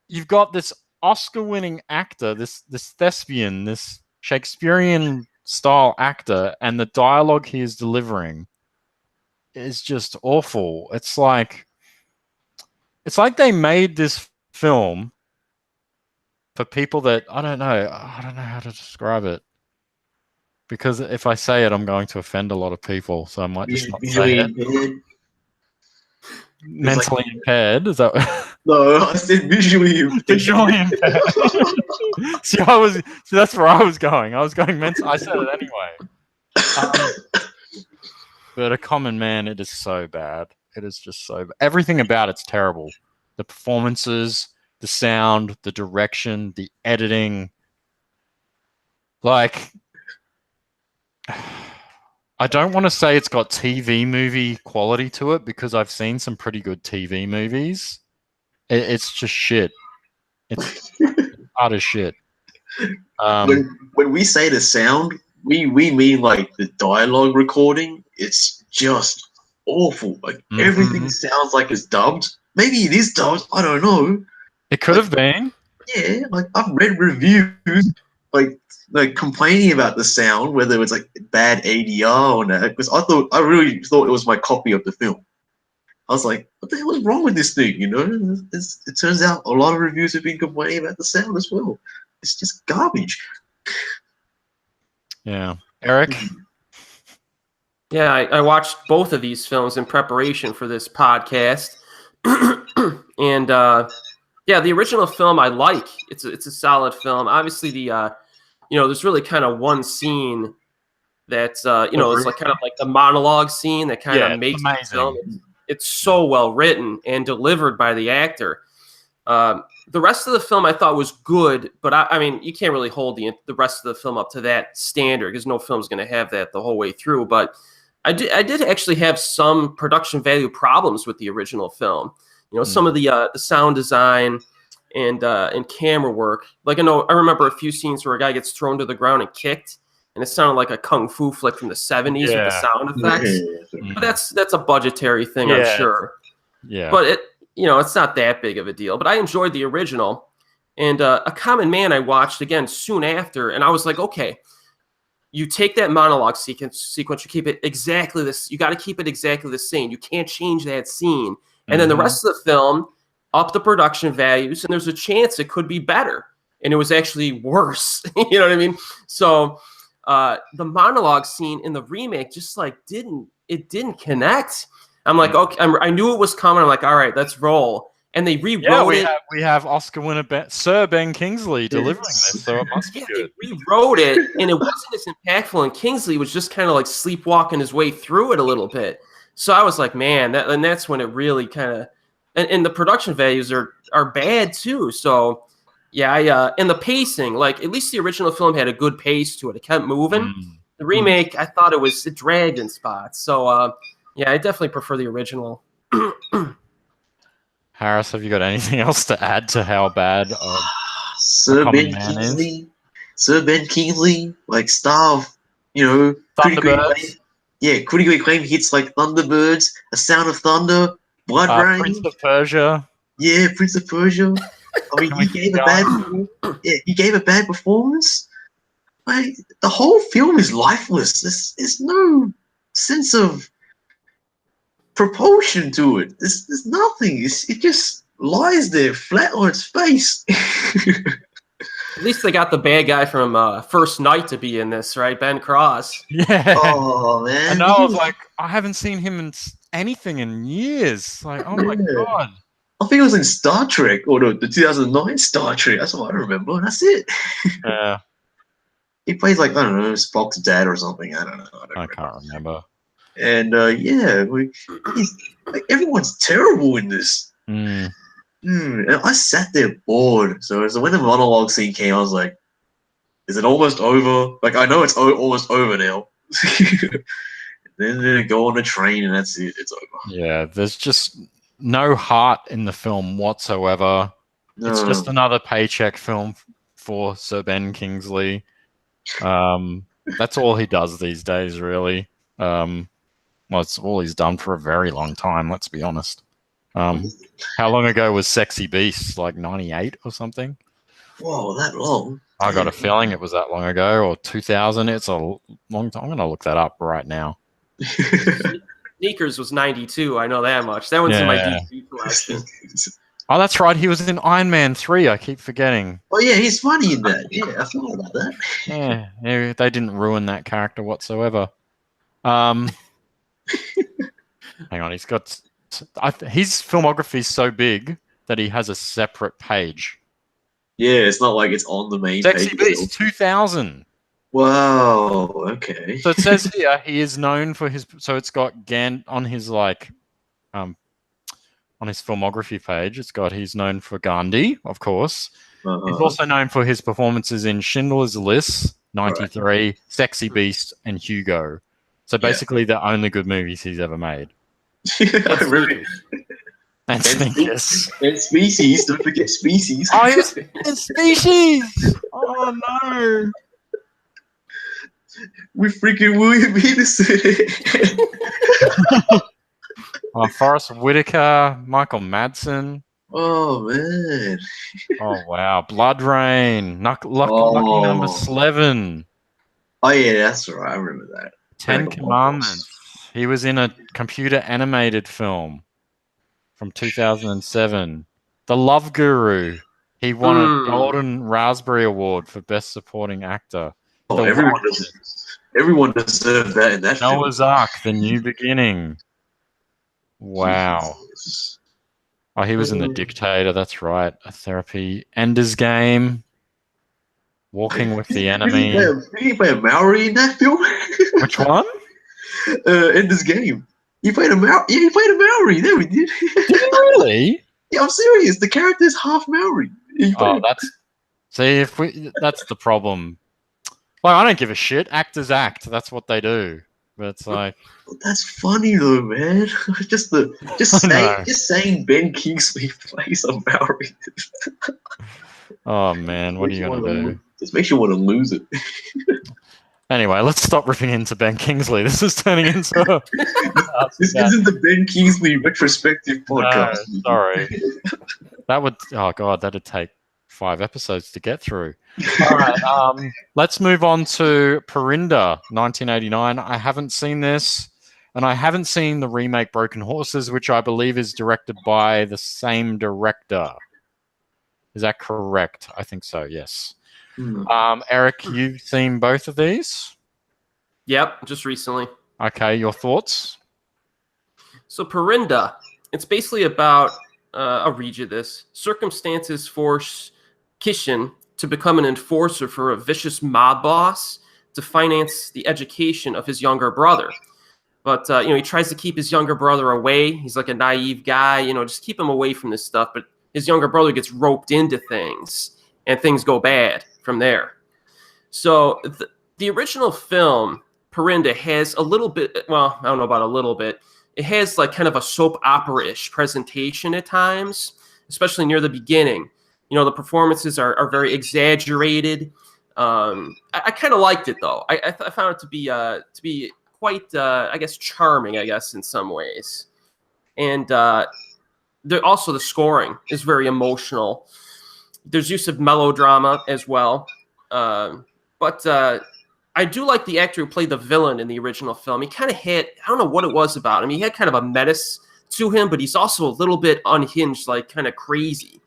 you've got this Oscar-winning actor, this thespian, this Shakespearean-style actor, and the dialogue he is delivering is just awful. It's like they made this film for people that I don't know how to describe it. Because if I say it, I'm going to offend a lot of people, so I might just not say it. Mentally impaired? Is that? No, I said visually impaired. Visually impaired. See, that's where I was going. I was going mental. I said it anyway. But A Common Man, it is so bad. It is just so bad. Everything about it's terrible. The performances, the sound, the direction, the editing. Like, I don't want to say it's got TV movie quality to it because I've seen some pretty good TV movies. It's just shit. It's utter shit. When we say the sound, we mean like the dialogue recording. It's just awful. Like everything sounds like it's dubbed. Maybe it is dubbed. I don't know. It could have been. Yeah, like I've read reviews like complaining about the sound, whether it was like bad ADR or not, because I really thought it was my copy of the film. I was like, what the hell is wrong with this thing? You know, it turns out a lot of reviews have been complaining about the sound as well. It's just garbage. Yeah, Eric. Yeah, I watched both of these films in preparation for this podcast, and yeah, the original film I like. It's a solid film. Obviously, the there's really kind of one scene that's it's like kind of like the monologue scene that kind of makes the film. It's so well written and delivered by the actor. The rest of the film I thought was good, but I mean, you can't really hold the rest of the film up to that standard because no film's going to have that the whole way through. But I did actually have some production value problems with the original film. You know, some of the sound design and camera work. Like I remember a few scenes where a guy gets thrown to the ground and kicked, and it sounded like a kung fu flick from the 70s with the sound effects. But that's a budgetary thing, I'm sure. Yeah. But it's not that big of a deal. But I enjoyed the original. And A Common Man I watched again soon after, and I was like, okay, you take that monologue sequence, you keep it exactly this. You got to keep it exactly the same. You can't change that scene. And then the rest of the film, up the production values, and there's a chance it could be better. And it was actually worse. You know what I mean? So the monologue scene in the remake just like didn't connect. I'm like, okay, I knew it was coming. I'm like, all right, let's roll. And they rewrote it. We have Oscar winner Sir Ben Kingsley delivering this, so it must be good. They rewrote it, and it wasn't as impactful. And Kingsley was just kind of like sleepwalking his way through it a little bit. So I was like, man, that's when it really kind of, and the production values are bad too. So yeah, and the pacing, like at least the original film had a good pace to it. It kept moving. The remake, I thought it dragged in spots. So yeah, I definitely prefer the original. Harris, have you got anything else to add to how bad Sir Ben Kingsley? Sir Ben Kingsley, like star of, Thunderbirds. Critically acclaimed hits like Thunderbirds, A Sound of Thunder, Blood Rain, Prince of Persia. Yeah, Prince of Persia. I mean, he gave a bad performance. Like, the whole film is lifeless. There's no sense of propulsion to it. There's nothing. It just lies there flat on its face. At least they got the bad guy from First Night to be in this, right? Ben Cross. Yeah. Oh, man. And I was like, I haven't seen him in anything in years. Like, oh my God. I think it was in Star Trek, or the 2009 Star Trek. That's what I remember. And that's it. Yeah. He plays like, I don't know, Spock's dad or something. I don't know. I can't remember. And everyone's terrible in this. Mm. And I sat there bored. So when the monologue scene came, I was like, is it almost over? Like, I know it's almost over now. Then they go on a train and that's it. It's over. Yeah, there's just no heart in the film whatsoever. No. It's just another paycheck film for Sir Ben Kingsley. That's all he does these days, really. Well, it's all he's done for a very long time, let's be honest. How long ago was Sexy Beast? Like 98 or something? Whoa, that long? I got a feeling it was that long ago, or 2000. It's a long time. I'm going to look that up right now. Sneakers was 92. I know that much. That one's in my DC collection. Oh, that's right. He was in Iron Man 3. I keep forgetting. Oh, yeah, he's funny in that. Yeah, I forgot about that. Yeah, they didn't ruin that character whatsoever. Hang on, he's got... his filmography is so big that he has a separate page. Yeah, it's not like it's on the main page. Sexy Beast 2000. Wow, okay. So it says here he is known for his... So it's got on his on his filmography page, it's got he's known for Gandhi, of course. He's also known for his performances in Schindler's List, 93, right. Sexy Beast, and Hugo. So basically the only good movies he's ever made. Really? And Sneakers. And Species, don't forget Species. Oh, yes, and Species! Oh, no. With freaking William Peterson. Forrest Whitaker, Michael Madsen, Oh man. Oh wow, Blood Rain, lucky number Oh. 11, Oh yeah, that's right. I remember that. Ten Dragon Ball Commandments. Boss. He was in a computer animated film from 2007. The Love Guru. He won a Mm. Golden Raspberry Award for Best Supporting Actor. Oh, The Watchmen. everyone deserved that in that film. Noah's Ark, The New Beginning. Wow. Jesus. Oh, he was in The Dictator. That's right. A Therapy. Ender's Game. Walking with the Enemy. Did he play a Maori in that film? Which one? Ender's Game. He played a Maori. Yeah, he played a Maori. There we did. Did he really? Yeah, I'm serious. The character's half Maori. Oh, that's the problem. Like, I don't give a shit. Actors act. That's what they do. But it's like, That's funny though, man. just saying Ben Kingsley plays a Maori. oh man, what are you gonna do? Just makes you want to lose it. Anyway, let's stop ripping into Ben Kingsley. This is turning into. This isn't the Ben Kingsley retrospective podcast. No, sorry. Oh god, that'd take 5 episodes to get through. All right, let's move on to Parinda, 1989. I haven't seen this, and I haven't seen the remake Broken Horses, which I believe is directed by the same director. Is that correct? I think so, yes. Erik, you've seen both of these? Yep, just recently. Okay, your thoughts? So Parinda, it's basically about, I'll read you this. Circumstances force Kishin to become an enforcer for a vicious mob boss to finance the education of his younger brother. But, he tries to keep his younger brother away. He's like a naive guy, just keep him away from this stuff. But his younger brother gets roped into things, and things go bad from there. So the original film, Parinda, has a little bit, well, I don't know about a little bit. It has like kind of a soap opera-ish presentation at times, especially near the beginning. The performances are very exaggerated. I kind of liked it though. I found it to be quite, I guess, charming. I guess in some ways, and also the scoring is very emotional. There's use of melodrama as well, but I do like the actor who played the villain in the original film. He kind of had, I don't know what it was about him. He had kind of a menace to him, but he's also a little bit unhinged, like kind of crazy.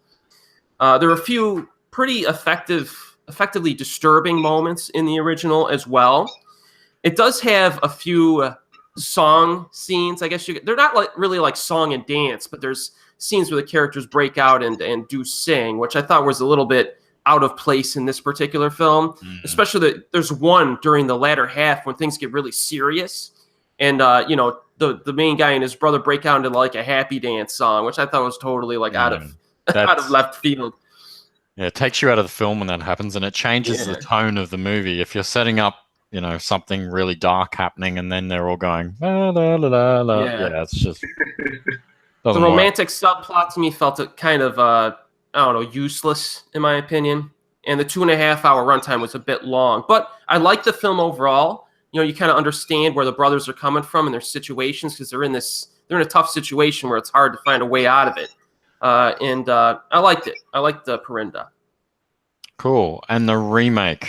There are a few pretty effectively disturbing moments in the original as well. It does have a few song scenes, I guess. They're not really like song and dance, but there's scenes where the characters break out and do sing, which I thought was a little bit out of place in this particular film. Especially that there's one during the latter half when things get really serious, and the main guy and his brother break out into like a happy dance song, which I thought was totally like out of left field. Yeah, it takes you out of the film when that happens, and it changes the tone of the movie. If you're setting up, something really dark happening, and then they're all going la la la la la. Yeah, it's just the romantic subplot to me felt kind of I don't know, useless in my opinion. And the 2.5-hour runtime was a bit long, but I like the film overall. You kind of understand where the brothers are coming from and their situations, because they're in a tough situation where it's hard to find a way out of it. And I liked it. I liked the Parinda. Cool. And the remake,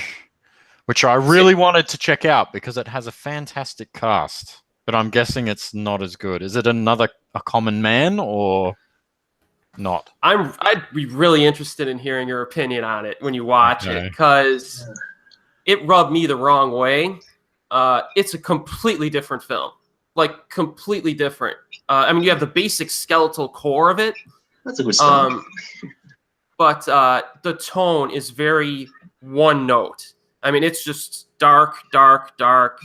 which I really wanted to check out because it has a fantastic cast, but I'm guessing it's not as good. Is it A Common Man or not? I'd be really interested in hearing your opinion on it when you watch it, because it rubbed me the wrong way. It's a completely different film, like completely different. I mean, you have the basic skeletal core of it. That's a good start. But the tone is very one note. I mean, it's just dark, dark, dark,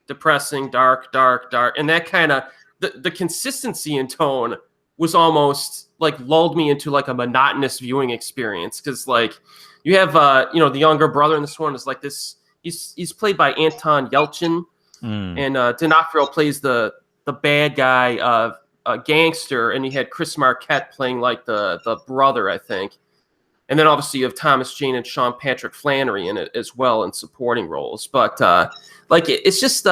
depressing, dark, dark, dark. And that kind of, the consistency in tone was almost like lulled me into like a monotonous viewing experience. Because like you have, the younger brother in this one is like this, he's played by Anton Yelchin. And D'Onofrio plays the bad guy, a gangster, and you had Chris Marquette playing like the brother, I think. And then obviously you have Thomas Jane and Sean Patrick Flannery in it as well in supporting roles. But it's just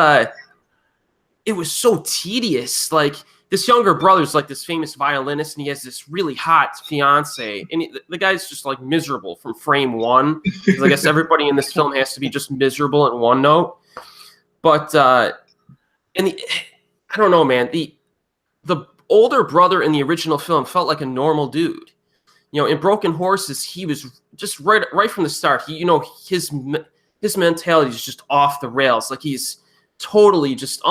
it was so tedious. Like this younger brother's like this famous violinist, and he has this really hot fiance, and the guy's just like miserable from frame one. Because I guess everybody in this film has to be just miserable in one note. But I don't know, man. The older brother in the original film felt like a normal dude. In Broken Horses, he was just right from the start. His mentality is just off the rails. Like he's totally just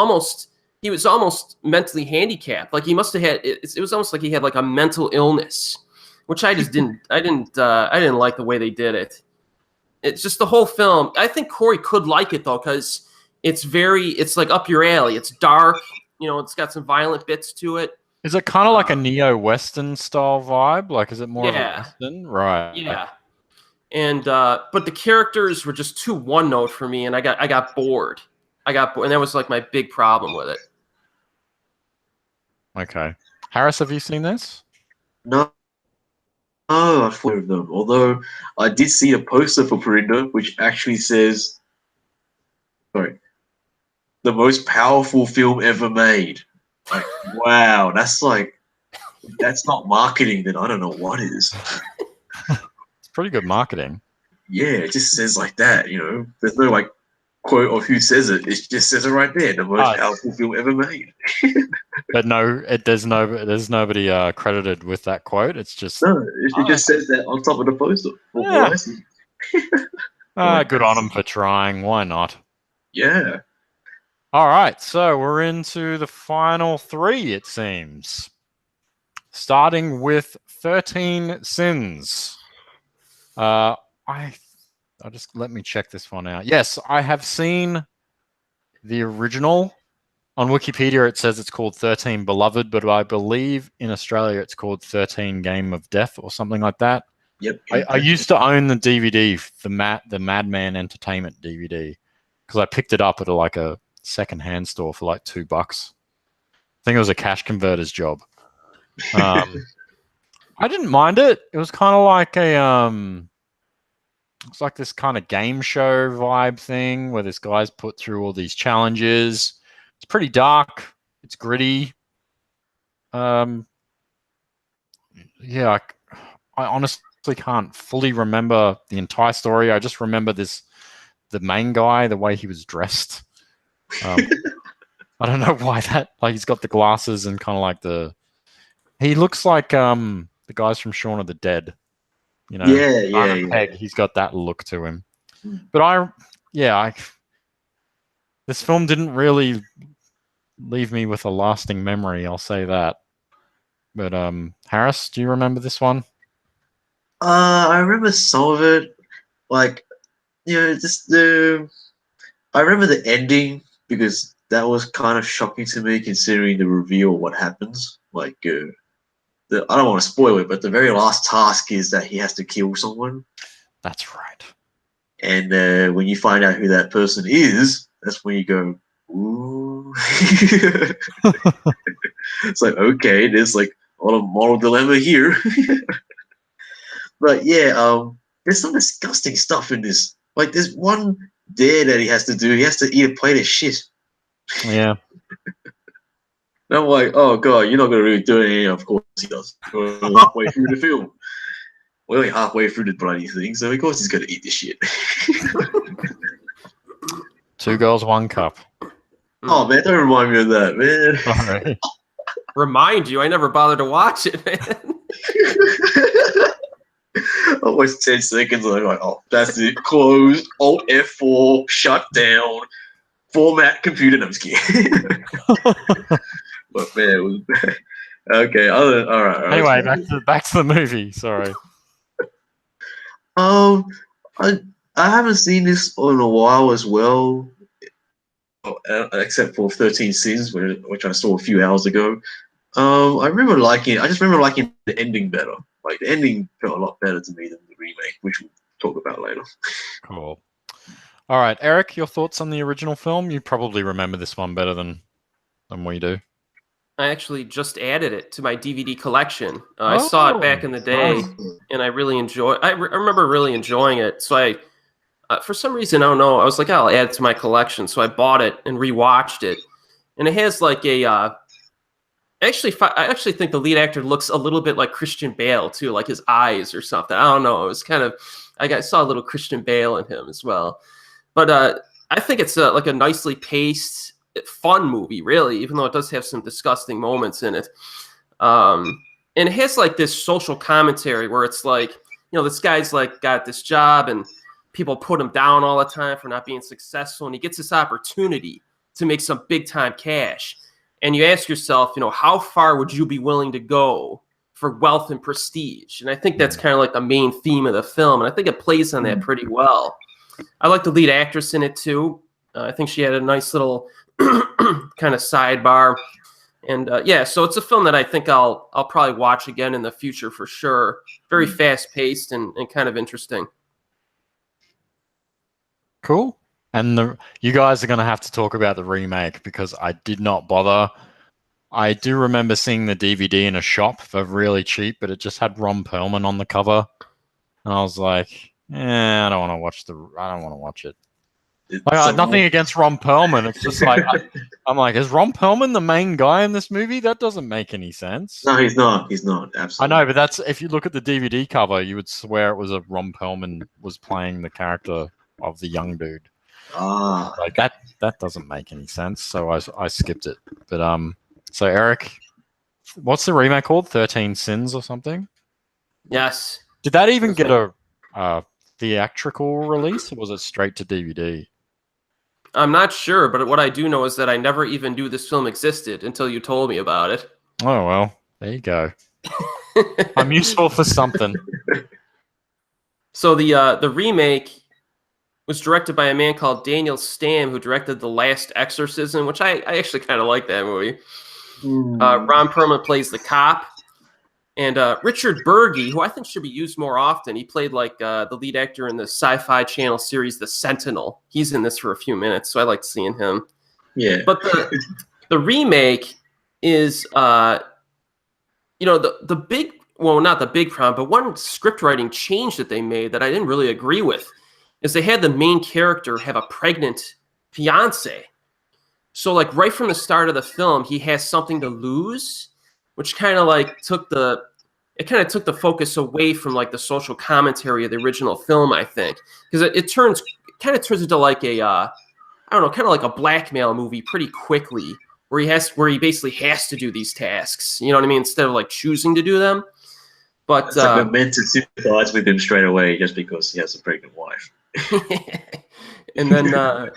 he was almost mentally handicapped. Like he must have had. It was almost like he had like a mental illness, which I just didn't. I didn't like the way they did it. It's just the whole film. I think Corey could like it though, because it's like up your alley. It's dark. It's got some violent bits to it. Is it kind of like a neo-Western style vibe? Like, is it more of a Western? Right. Yeah. And but the characters were just too one note for me, and I got bored. And that was like my big problem with it. Okay. Harris, have you seen this? No, I've heard of them. Although I did see a poster for Parinda, which actually says, sorry, the most powerful film ever made. Like, wow, that's not marketing, then I don't know what is. It's pretty good marketing. Yeah, it just says like that, There's no like quote of who says it. It just says it right there. The most powerful film ever made. But no, there's nobody credited with that quote. It's just it just says that on top of the poster. Good on them for trying. Why not? Yeah. All right, so we're into the final three, it seems. Starting with 13 Sins. Just let me check this one out. Yes, I have seen the original. On Wikipedia, it says it's called 13 Beloved, but I believe in Australia it's called 13 Game of Death or something like that. Yep. I used to own the DVD, the Madman Entertainment DVD, because I picked it up at a second-hand store for like $2. I think it was a cash converter's job. I didn't mind it. It was kind of like it's like this kind of game show vibe thing where this guy's put through all these challenges. It's pretty dark. It's gritty. Yeah, I honestly can't fully remember the entire story. I just remember the main guy, the way he was dressed. I don't know why that. Like he's got the glasses and kind of like he looks like the guys from Shaun of the Dead. Yeah. Pegg, he's got that look to him. But this film didn't really leave me with a lasting memory, I'll say that. But Harris, do you remember this one? I remember some of it. Like, I remember the ending because that was kind of shocking to me considering the reveal of what happens. Like, I don't want to spoil it, but the very last task is that he has to kill someone. That's right. And when you find out who that person is, that's when you go, ooh. It's like, okay, there's like a lot of moral dilemma here. But yeah, there's some disgusting stuff in this. Like, there's one dare that he has to do. He has to eat a plate of shit. Yeah. And I'm like, oh god, you're not gonna really do it. Of course he does. We're halfway through the film. We're only halfway through the bloody thing, so of course he's gonna eat this shit. 2 girls, 1 cup. Oh man, don't remind me of that, man. Sorry. Remind you, I never bothered to watch it, man. Almost 10 seconds, and I'm like, oh, that's it. Closed. Alt F4. Shut down. Format computer. No, I'm just kidding. But man, it was okay. All right. Anyway, back to the movie. Sorry. I haven't seen this in a while as well, except for 13 Sins, which I saw a few hours ago. I remember liking it. I just remember liking the ending better. Like the ending felt a lot better to me than the remake, which we'll talk about later. Cool. All right, Erik, your thoughts on the original film? You probably remember this one better than we do. I actually just added it to my DVD collection. I saw it back in the day, and I really I remember really enjoying it. So I, for some reason, I don't know, I was like, I'll add it to my collection. So I bought it and rewatched it, and it has like a I actually think the lead actor looks a little bit like Christian Bale too, like his eyes or something. I don't know. It was kind of saw a little Christian Bale in him as well. But I think it's like a nicely paced, fun movie, really, even though it does have some disgusting moments in it. And it has like this social commentary where it's like, this guy's like got this job and people put him down all the time for not being successful, and he gets this opportunity to make some big time cash. And you ask yourself, how far would you be willing to go for wealth and prestige? And I think that's kind of like the main theme of the film. And I think it plays on that pretty well. I like the lead actress in it too. I think she had a nice little kind of sidebar. And so it's a film that I think I'll probably watch again in the future for sure. Very fast paced and kind of interesting. Cool. And you guys are going to have to talk about the remake because I did not bother. I do remember seeing the DVD in a shop for really cheap, but it just had Ron Perlman on the cover, and I was like, I don't want to watch it. Like, I have nothing against Ron Perlman. It's just like I'm like, is Ron Perlman the main guy in this movie? That doesn't make any sense. No, he's not. He's not. Absolutely. I know, but if you look at the DVD cover, you would swear it was a Ron Perlman was playing the character of the young dude. Like that doesn't make any sense. So I skipped it. But so Erik, what's the remake called? 13 Sins or something? Yes. Did that even get a theatrical release, or was it straight to DVD? I'm not sure, but what I do know is that I never even knew this film existed until you told me about it. Oh well, there you go. I'm useful for something. So the remake was directed by a man called Daniel Stamm, who directed The Last Exorcism, which I actually kind of like that movie. Ron Perlman plays the cop. And Richard Burgi, who I think should be used more often, he played like the lead actor in the Sci-Fi Channel series The Sentinel. He's in this for a few minutes, so I liked seeing him. Yeah. But the remake is, the big, well, not the big problem, but one script writing change that they made that I didn't really agree with is they had the main character have a pregnant fiance. So like right from the start of the film, he has something to lose, which kind of like took the focus away from like the social commentary of the original film, I think, because it turns into like a I don't know, kind of like a blackmail movie pretty quickly, where he basically has to do these tasks, you know what I mean, instead of like choosing to do them. But it's like we're meant to sympathize with him straight away just because he has a pregnant wife. And then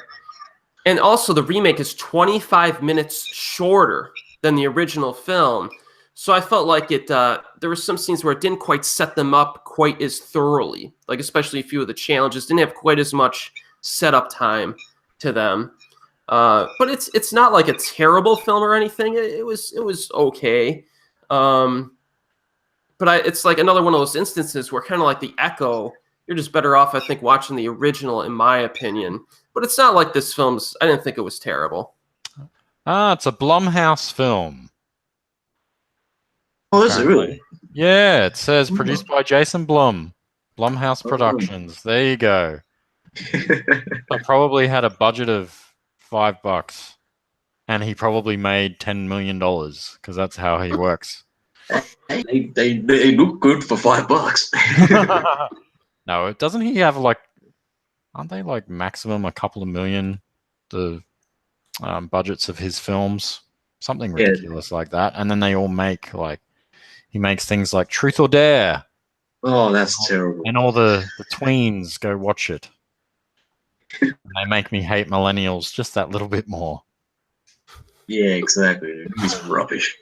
and also the remake is 25 minutes shorter than the original film. So I felt like there were some scenes where it didn't quite set them up quite as thoroughly. Like especially a few of the challenges didn't have quite as much setup time to them. But it's not like a terrible film or anything. It was okay. But it's like another one of those instances where kind of like the Echo, you're just better off, I think, watching the original, in my opinion. But it's not like this film's. I didn't think it was terrible. It's a Blumhouse film. Oh, is it really? Yeah, it says produced by Jason Blum. Blumhouse Productions. There you go. I probably had a budget of $5, and he probably made $10 million because that's how he works. They look good for $5. No, doesn't he have like? Aren't they like maximum a couple of million? The budgets of his films, something ridiculous like that, and then they all make like he makes things like Truth or Dare. Oh, that's terrible. And all the tweens go watch it. And they make me hate millennials just that little bit more. Yeah, exactly. It's rubbish.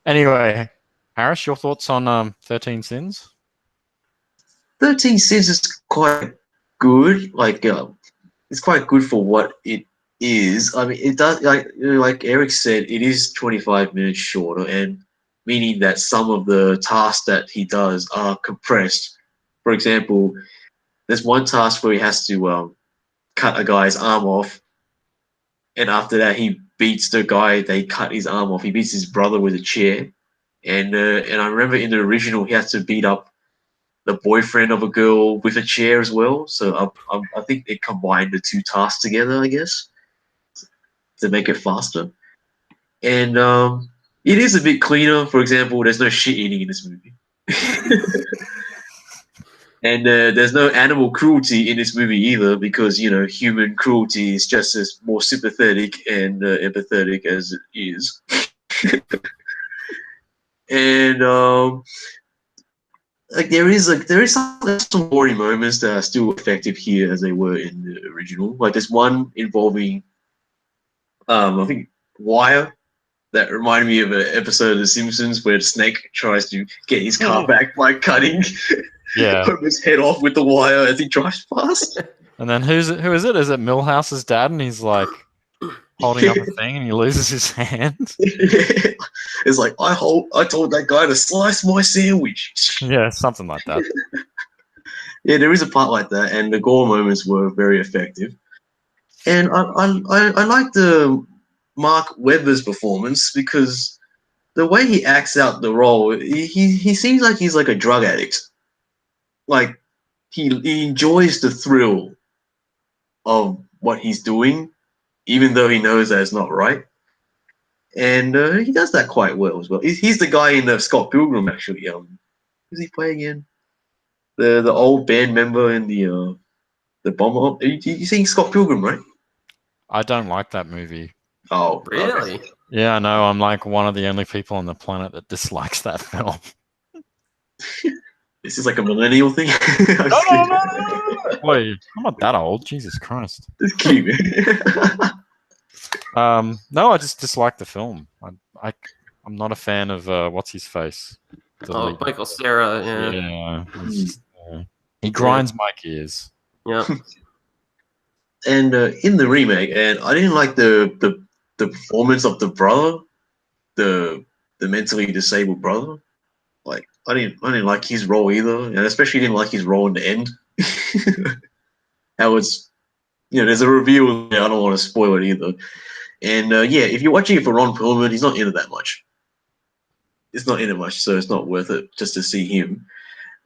Anyway, Harris, your thoughts on 13 Sins? 13 Sins is quite good. Like, it's quite good for what it is. I mean, it does, like Erik said, it is 25 minutes shorter, and meaning that some of the tasks that he does are compressed. For example, there's one task where he has to cut a guy's arm off, and after that he beats the guy. They cut his arm off. He beats his brother with a chair, and I remember in the original he has to beat up the boyfriend of a girl with a chair as well. So I think they combined the two tasks together, I guess, to make it faster. And it is a bit cleaner. For example, there's no shit eating in this movie. And there's no animal cruelty in this movie either, because human cruelty is just as more sympathetic and empathetic as it is. And there is some gory moments that are still effective here as they were in the original. Like there's one involving I think wire that reminded me of an episode of The Simpsons where the snake tries to get his car back by cutting Homer's head off with the wire as he drives past. And then who is it? Is it Milhouse's dad? And he's like holding up a thing, and he loses his hand. It's like I told that guy to slice my sandwich. Yeah, something like that. Yeah, there is a part like that, and the gore moments were very effective. And I like the Mark Webber's performance because the way he acts out the role, he seems like he's like a drug addict. Like he enjoys the thrill of what he's doing, even though he knows that it's not right. And he does that quite well as well. He's the guy in the Scott Pilgrim, actually. Who's he play again? The old band member in the bomber. You seen Scott Pilgrim, right? I don't like that movie. Oh, Really? okay. Yeah, I know. I'm like one of the only people on the planet that dislikes that film. This is like a millennial thing. No. Wait, I'm not that old. Jesus Christ. It's cute, man. No, I just dislike the film. I'm not a fan of what's his face. Michael Cera. Yeah. He grinds my gears. Yeah. And in the remake, and I didn't like the performance of the brother, the mentally disabled brother. Like I didn't like his role either, and especially didn't like his role in the end. How it's there's a reveal. I don't want to spoil it either. And if you're watching it for Ron Perlman, he's not in it that much. It's not in it much, so it's not worth it just to see him.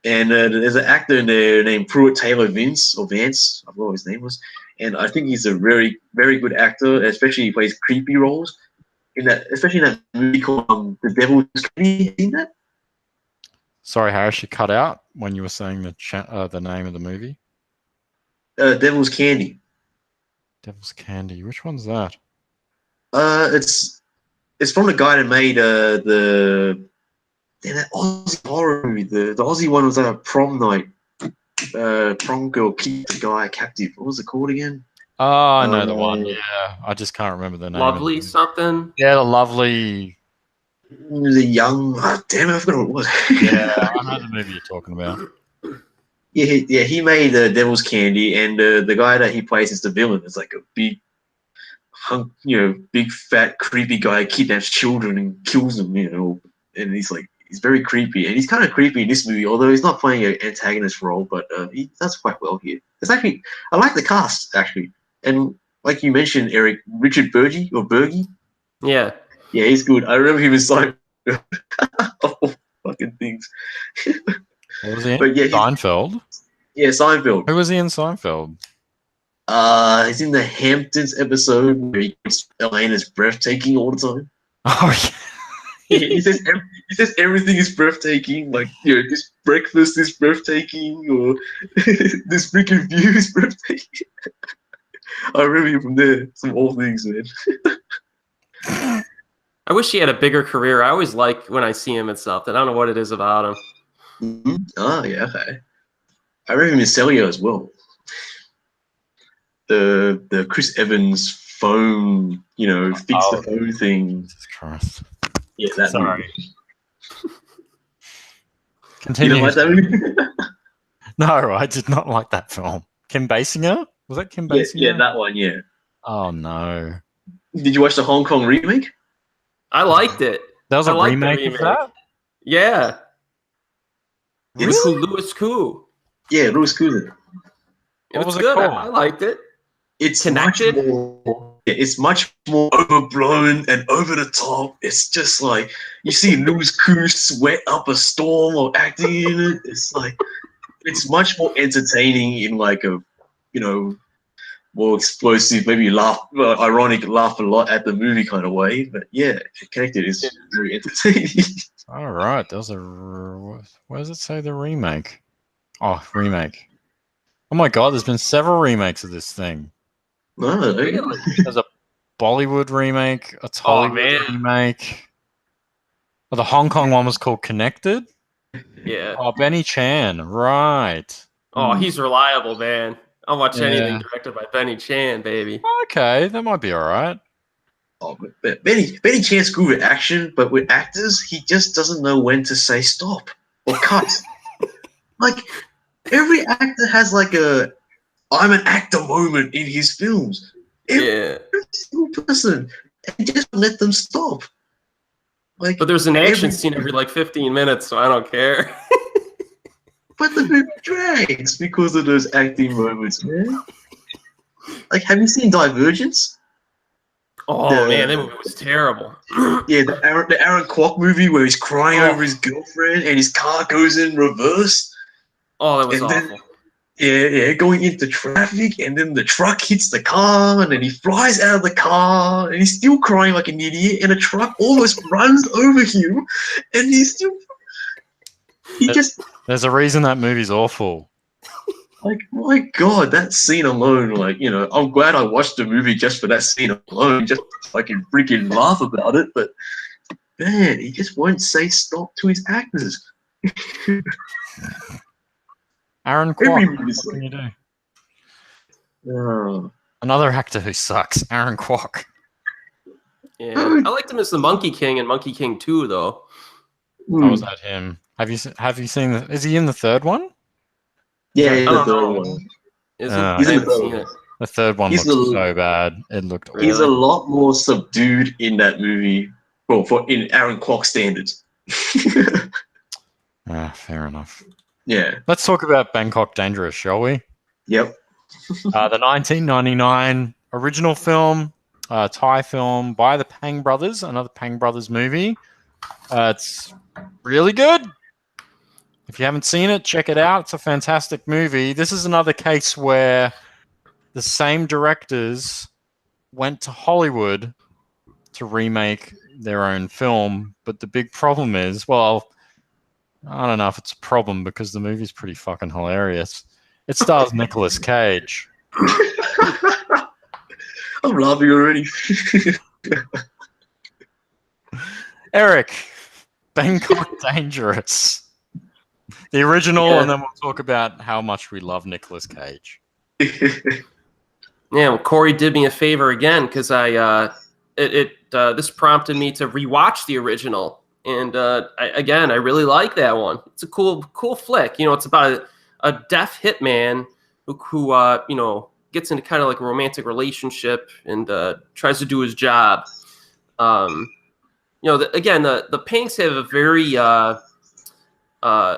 And there's an actor in there named Pruitt Taylor Vance. I forgot what his name was. And I think he's a very, very good actor, especially he plays creepy roles. Especially in that movie called The Devil's Candy. Seen that? Sorry, Harris, you cut out when you were saying the name of the movie. Devil's Candy. Devil's Candy. Which one's that? It's from the guy that made that Aussie horror movie. The Aussie one was like a prom night. Prom girl keep the guy captive. What was it called again? Oh, I know the one. Yeah, I just can't remember the name. Lovely something. Yeah, the Lovely. It was a young. Oh, damn it! I forgot what it was. Yeah, I know the movie you're talking about. Yeah, he made Devil's Candy, and the guy that he plays is the villain. It's like a big, big fat creepy guy kidnaps children and kills them. And he's very creepy, and he's kind of creepy in this movie. Although he's not playing an antagonist role, but he does quite well here. I like the cast actually, and like you mentioned, Erik, Richard Bergie. Yeah. Yeah, he's good. I remember he was like fucking things. What was he in? But yeah, Seinfeld? Yeah, Seinfeld. Who was he in Seinfeld? He's in the Hamptons episode where he gets Elena's breathtaking all the time. Oh, yeah. He says everything is breathtaking. Like, this breakfast is breathtaking, or this freaking view is breathtaking. I remember you from there. Some old things, man. I wish he had a bigger career. I always like when I see him and stuff. I don't know what it is about him. Mm-hmm. Oh, yeah, okay. I remember him in Celio as well. The Chris Evans phone, fix the phone thing. Jesus Christ. Yeah, that Sorry. movie. Continue. You don't like that movie? No, I did not like that film. Kim Basinger? Was that Kim Basinger? Yeah, that one, yeah. Oh, no. Did you watch the Hong Kong remake? I liked it. That was a remake of that? Yeah. Really? Louis Koo. Yeah, Louis Koo. It was good. I liked it. It's connected. It's much more overblown and over the top. It's just like you see Louis Koo sweat up a storm or acting in it. It's like it's much more entertaining in like a more explosive, maybe ironic, laugh a lot at the movie kind of way. But yeah, Connected is very entertaining. All right, there's a. Where does it say the remake? Oh, remake. Oh my god, there's been several remakes of this thing. No, Really? There's a Bollywood remake, a Tollywood remake. Oh, the Hong Kong one was called Connected. Yeah. Oh, Benny Chan, right. Oh, he's reliable, man. I'll watch anything Yeah. directed by Benny Chan, baby. Okay, that might be all right. Oh, but Benny Chan's good with action, but with actors, he just doesn't know when to say stop or cut. Like every actor has like a "I'm an actor" moment in his films. Every single person, and just let them stop. Like, but there's an action scene every like 15 minutes, so I don't care. But the movie drags because of those acting moments, man. Like, have you seen Divergence? Oh man, that movie was terrible. Yeah, the Aaron Kwok movie where he's crying over his girlfriend and his car goes in reverse. Oh, that was awful. Yeah, going into traffic, and then the truck hits the car, and then he flies out of the car, and he's still crying like an idiot, and a truck almost runs over him, and There's a reason that movie's awful. Like, my God, that scene alone, like, you know, I'm glad I watched the movie just for that scene alone, just so I can freaking laugh about it, but man, he just won't say stop to his actors. Aaron Kwok, what can you do? Another actor who sucks, Aaron Kwok. Yeah, I liked him as the Monkey King in Monkey King 2, though. How was that him? Have you seen is he in the third one? Yeah, the third one. Is he? I haven't seen it. The third one looked so bad. It looked awful. He's a lot more subdued in that movie, well, in Aaron Kwok standards. Fair enough. Yeah. Let's talk about Bangkok Dangerous, shall we? Yep. The 1999 original film, Thai film by the Pang Brothers, another Pang Brothers movie. It's really good. If you haven't seen it, check it out. It's a fantastic movie. This is another case where the same directors went to Hollywood to remake their own film, but the big problem is, well, I don't know if it's a problem because the movie's pretty fucking hilarious. It stars Nicolas Cage. I'm laughing already. Erik, Bangkok Dangerous. The original, and then we'll talk about how much we love Nicolas Cage. Yeah, well, Corey did me a favor again because this prompted me to rewatch the original, and I really like that one. It's a cool flick. You know, it's about a deaf hitman who gets into kind of like a romantic relationship and tries to do his job. The Panks have a very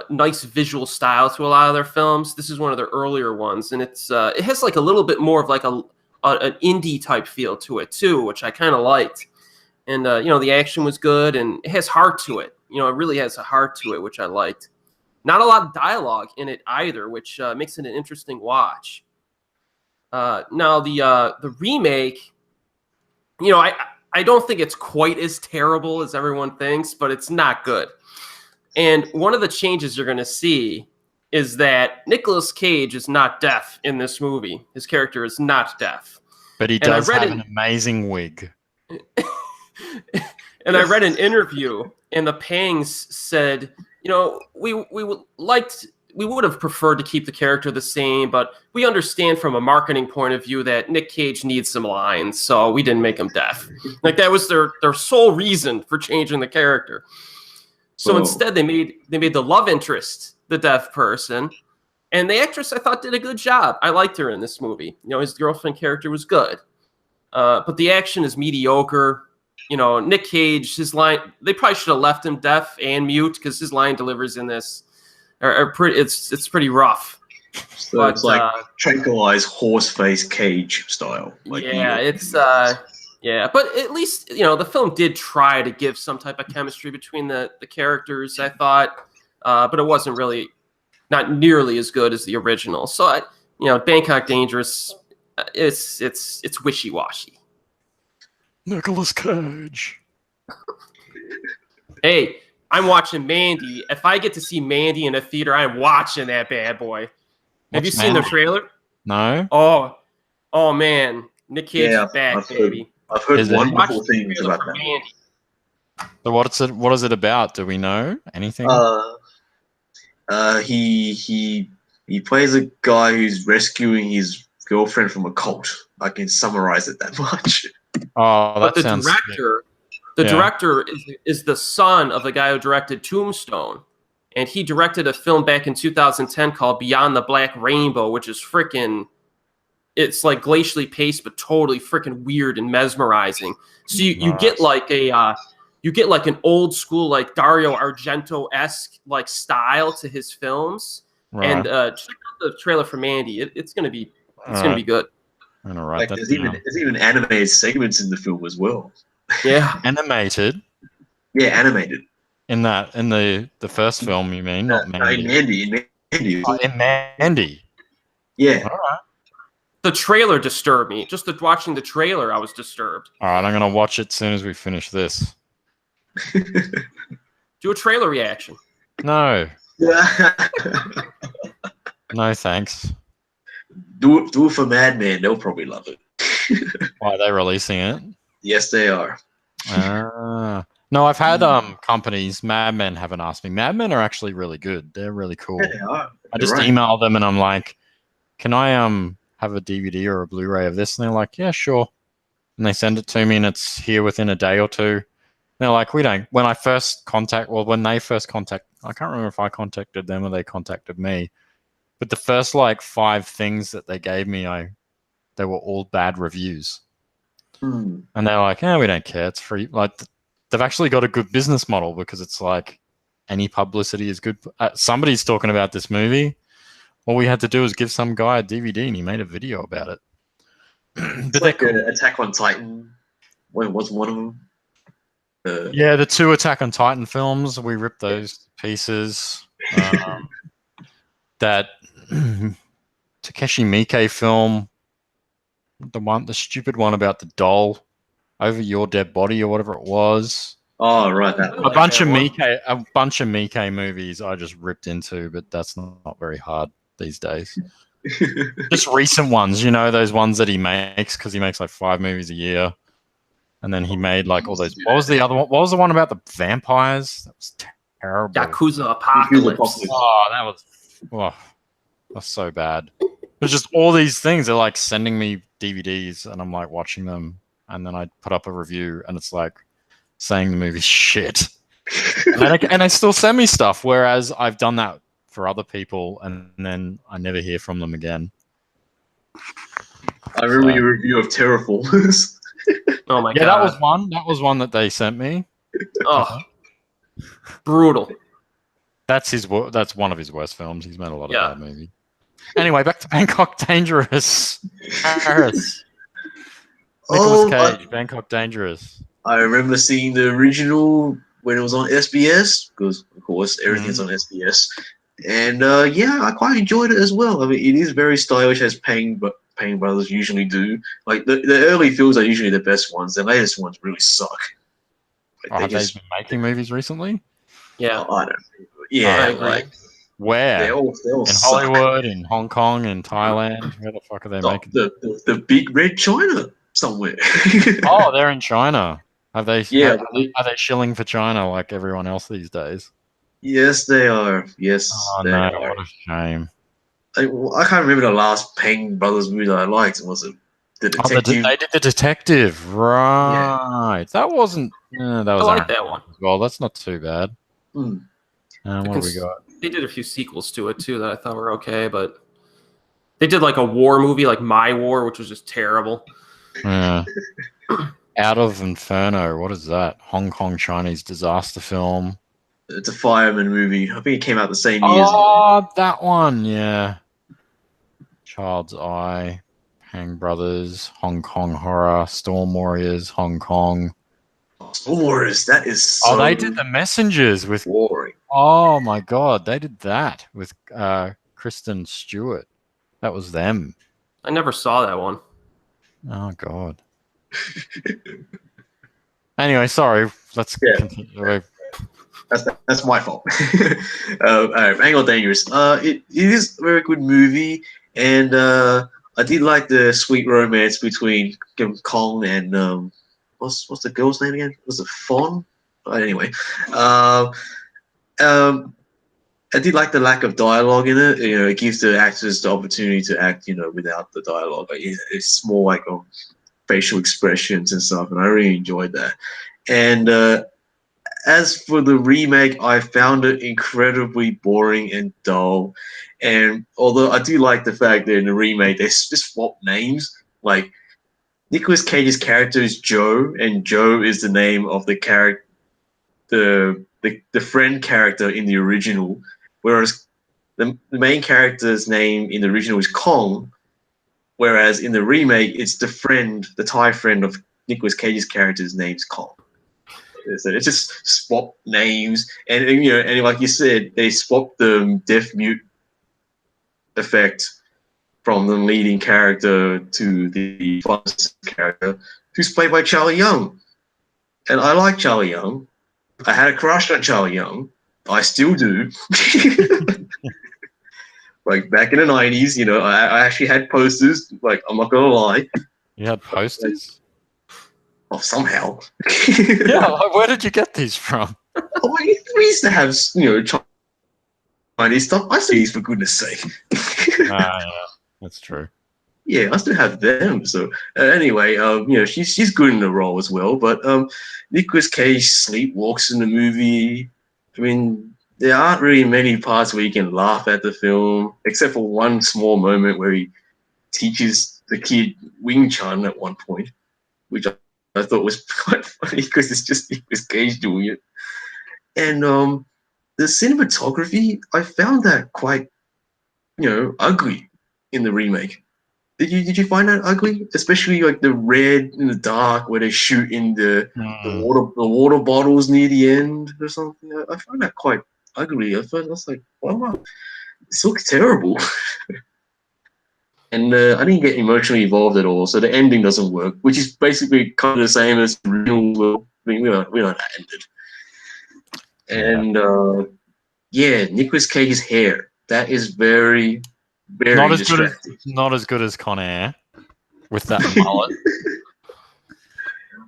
nice visual style to a lot of their films. This is one of their earlier ones, and it has like a little bit more of like an indie type feel to it too, which I kind of liked. And the action was good, and it has heart to it. You know, it really has a heart to it, which I liked. Not a lot of dialogue in it either, which makes it an interesting watch. Now the remake, I don't think it's quite as terrible as everyone thinks, but it's not good. And one of the changes you're going to see is that Nicolas Cage is not deaf in this movie. His character is not deaf. But he does have an amazing wig. And I read an interview, and the Pangs said, we would have preferred to keep the character the same, but we understand from a marketing point of view that Nick Cage needs some lines, so we didn't make him deaf. Like that was their sole reason for changing the character. So instead, they made the love interest the deaf person, and the actress I thought did a good job. I liked her in this movie. His girlfriend character was good, but the action is mediocre. Nick Cage, his line, they probably should have left him deaf and mute because his line delivers in this are pretty. It's pretty rough. So it's like tranquilized horse face Cage style. But at least the film did try to give some type of chemistry between the characters, I thought, but it wasn't really not nearly as good as the original. So Bangkok Dangerous, it's wishy-washy. Nicolas Cage. Hey, I'm watching Mandy. If I get to see Mandy in a theater, I'm watching that bad boy. Have you seen the trailer? No. Oh man, Nick Cage is back, baby. I've heard Is it? wonderful things about that. Mandy. So what is it about? Do we know anything? He plays a guy who's rescuing his girlfriend from a cult. I can summarize it that much. Oh, that But sounds the director is the son of the guy who directed Tombstone, and he directed a film back in 2010 called Beyond the Black Rainbow, which is freaking. It's like glacially paced, but totally freaking weird and mesmerizing. So you get like an old school like Dario Argento-esque like style to his films. Right. And check out the trailer for Mandy. It's gonna be good. I'm gonna write that down. There's even animated segments in the film as well. Yeah, animated. Yeah, animated. In the first film, you mean? Not Mandy. In Mandy. In Mandy. Yeah. All right. The trailer disturbed me. Just watching the trailer, I was disturbed. All right, I'm gonna watch it as soon as we finish this. Do a trailer reaction. No. No, thanks. Do it for Madman. They'll probably love it. Why are they releasing it? Yes, they are. No, I've had companies. Mad Men haven't asked me. Mad Men are actually really good. They're really cool. Yeah, they are. I just email them and I'm like, "Can I have a DVD or a Blu-ray of this?" And they're like, "Yeah, sure." And they send it to me, and it's here within a day or two. And they're like, "We don't." When they first contact, I can't remember if I contacted them or they contacted me. But the first like 5 things that they gave me, they were all bad reviews. And they're like, "Yeah, we don't care. It's free." Like they've actually got a good business model because it's like any publicity is good. Somebody's talking about this movie. All we had to do was give some guy a DVD and he made a video about it. But like Attack on Titan. What's one of them? Yeah, the 2 Attack on Titan films. We ripped those to pieces. That Takeshi Miike film, the stupid one about the doll over your dead body or whatever it was. Oh, right. A bunch of Miike movies I just ripped into, but that's not very hard these days. Just recent ones, those ones that he makes, because he makes like 5 movies a year. And then he made like all those. What was the other one? What was the one about the vampires? That was terrible. Yakuza Apocalypse. Oh, that's so bad. There's just all these things. They're like sending me DVDs, and I'm like watching them, and then I put up a review, and it's like saying the movie's shit. and they still send me stuff, whereas I've done that for other people, and then I never hear from them again. I remember your review of Terraformers. Oh my god! Yeah, that was one. That was one that they sent me. Oh, brutal. That's one of his worst films. He's made a lot of bad movies. Anyway, back to Bangkok Dangerous. Paris. Nicolas Cage, Bangkok Dangerous. I remember seeing the original when it was on SBS, because of course everything's on SBS. And I quite enjoyed it as well. I mean, it is very stylish, as Pang Brothers usually do. Like the early films are usually the best ones. The latest ones really suck. Like, have they been making movies recently? Yeah, I don't. Yeah, like where? They all in suck. Hollywood, in Hong Kong, in Thailand. Where the fuck are they making? The big red China somewhere. Oh, they're in China. Are they? Yeah. Are they shilling for China like everyone else these days? Yes, they are. Yes. Oh no! What a shame. I can't remember the last Pang Brothers movie that I liked. Was it The Detective? They did The Detective, right? Yeah. That wasn't. That was. I like that one. Well, that's not too bad. Mm. What have we got? They did a few sequels to it too that I thought were okay, but they did like a war movie, like My War, which was just terrible. Yeah. Out of Inferno. What is that? Hong Kong Chinese disaster film. It's a fireman movie. I think it came out the same year. Oh, that one. Yeah. Child's Eye, Pang Brothers, Hong Kong Horror, Storm Warriors, Hong Kong. Storm Warriors, that is so they did The Messengers with... boring. Oh, my God. They did that with Kristen Stewart. That was them. I never saw that one. Oh god. Anyway, sorry. Let's continue. That's my fault. Bangkok Dangerous. It is a very good movie, and I did like the sweet romance between Kong and what's the girl's name again? Was it Fawn? Anyway, um, I did like the lack of dialogue in it. You know, it gives the actors the opportunity to act, you know, without the dialogue. Like, it's more like facial expressions and stuff, and I really enjoyed that. And as for the remake, I found it incredibly boring and dull. And although I do like the fact that in the remake they just swap names, like Nicolas Cage's character is Joe, and Joe is the name of the character, the friend character in the original, whereas the main character's name in the original is Kong, whereas in the remake it's the Thai friend of Nicolas Cage's character's name's Kong. So it's just swap names, and you know, and like you said, they swapped the deaf mute effect from the leading character to the pharmacist character, who's played by Charlie Young. And I like Charlie Young. I had a crush on Charlie Young. I still do. Like back in the 90s, you know, I actually had posters. Like, I'm not gonna lie. You had posters? Oh, somehow. Yeah, where did you get these from? Oh, we used to have, you know, Chinese stuff. I see these, for goodness sake. Yeah, that's true. Yeah, I still have them. So anyway, you know, she's good in the role as well. But Nicolas Cage sleepwalks in the movie. I mean, there aren't really many parts where you can laugh at the film, except for one small moment where he teaches the kid Wing Chun at one point, which I thought was quite funny because it's just Nicolas Cage doing it. And the cinematography, I found that quite, you know, ugly in the remake. Did you find that ugly? Especially like the red in the dark where they shoot in the water bottles near the end or something. I find that quite ugly. I was like, wow, this looks terrible. And I didn't get emotionally involved at all, so the ending doesn't work, which is basically kind of the same as the real. I mean, we know how that ended. And yeah, Nicolas Cage's hair, that is very, very distracting. Not as good as Con Air with that mullet.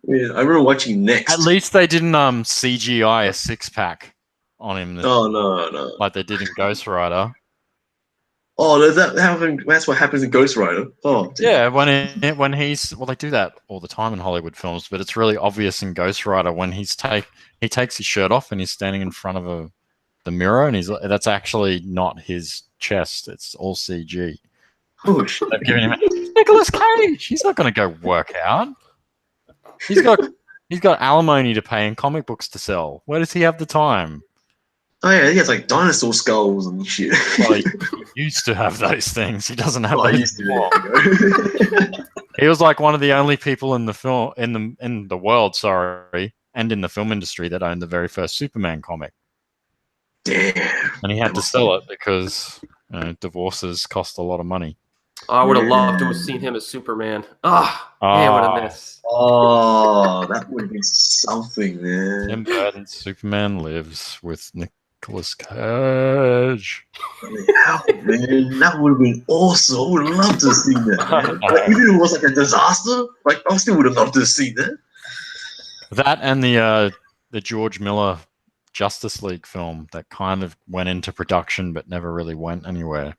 Yeah, I remember watching Next. At least they didn't CGI a six-pack on him. Oh no! Like they did in Ghost Rider. Oh, that's what happens in Ghost Rider. Oh, yeah, when he's they do that all the time in Hollywood films, but it's really obvious in Ghost Rider when he takes his shirt off and he's standing in front of the mirror, and that's actually not his chest; it's all CG. Oh shit! They've given him Nicolas Cage. He's not going to go work out. He's got alimony to pay and comic books to sell. Where does he have the time? Oh yeah, he has like dinosaur skulls and shit. Well, he used to have those things. He doesn't have those anymore. He was like one of the only people in the film in the world, and in the film industry that owned the very first Superman comic. Damn. And he had to sell it because divorces cost a lot of money. Oh, I would have loved to have seen him as Superman. Man, what a miss. Oh, that would have been something, man. Tim Burton's Superman Lives with Nicolas Cage. Man, that would have been awesome. I would have loved to have seen that, man. Like, even if it was like a disaster, like I still would have loved to have seen that. That and the George Miller Justice League film that kind of went into production but never really went anywhere.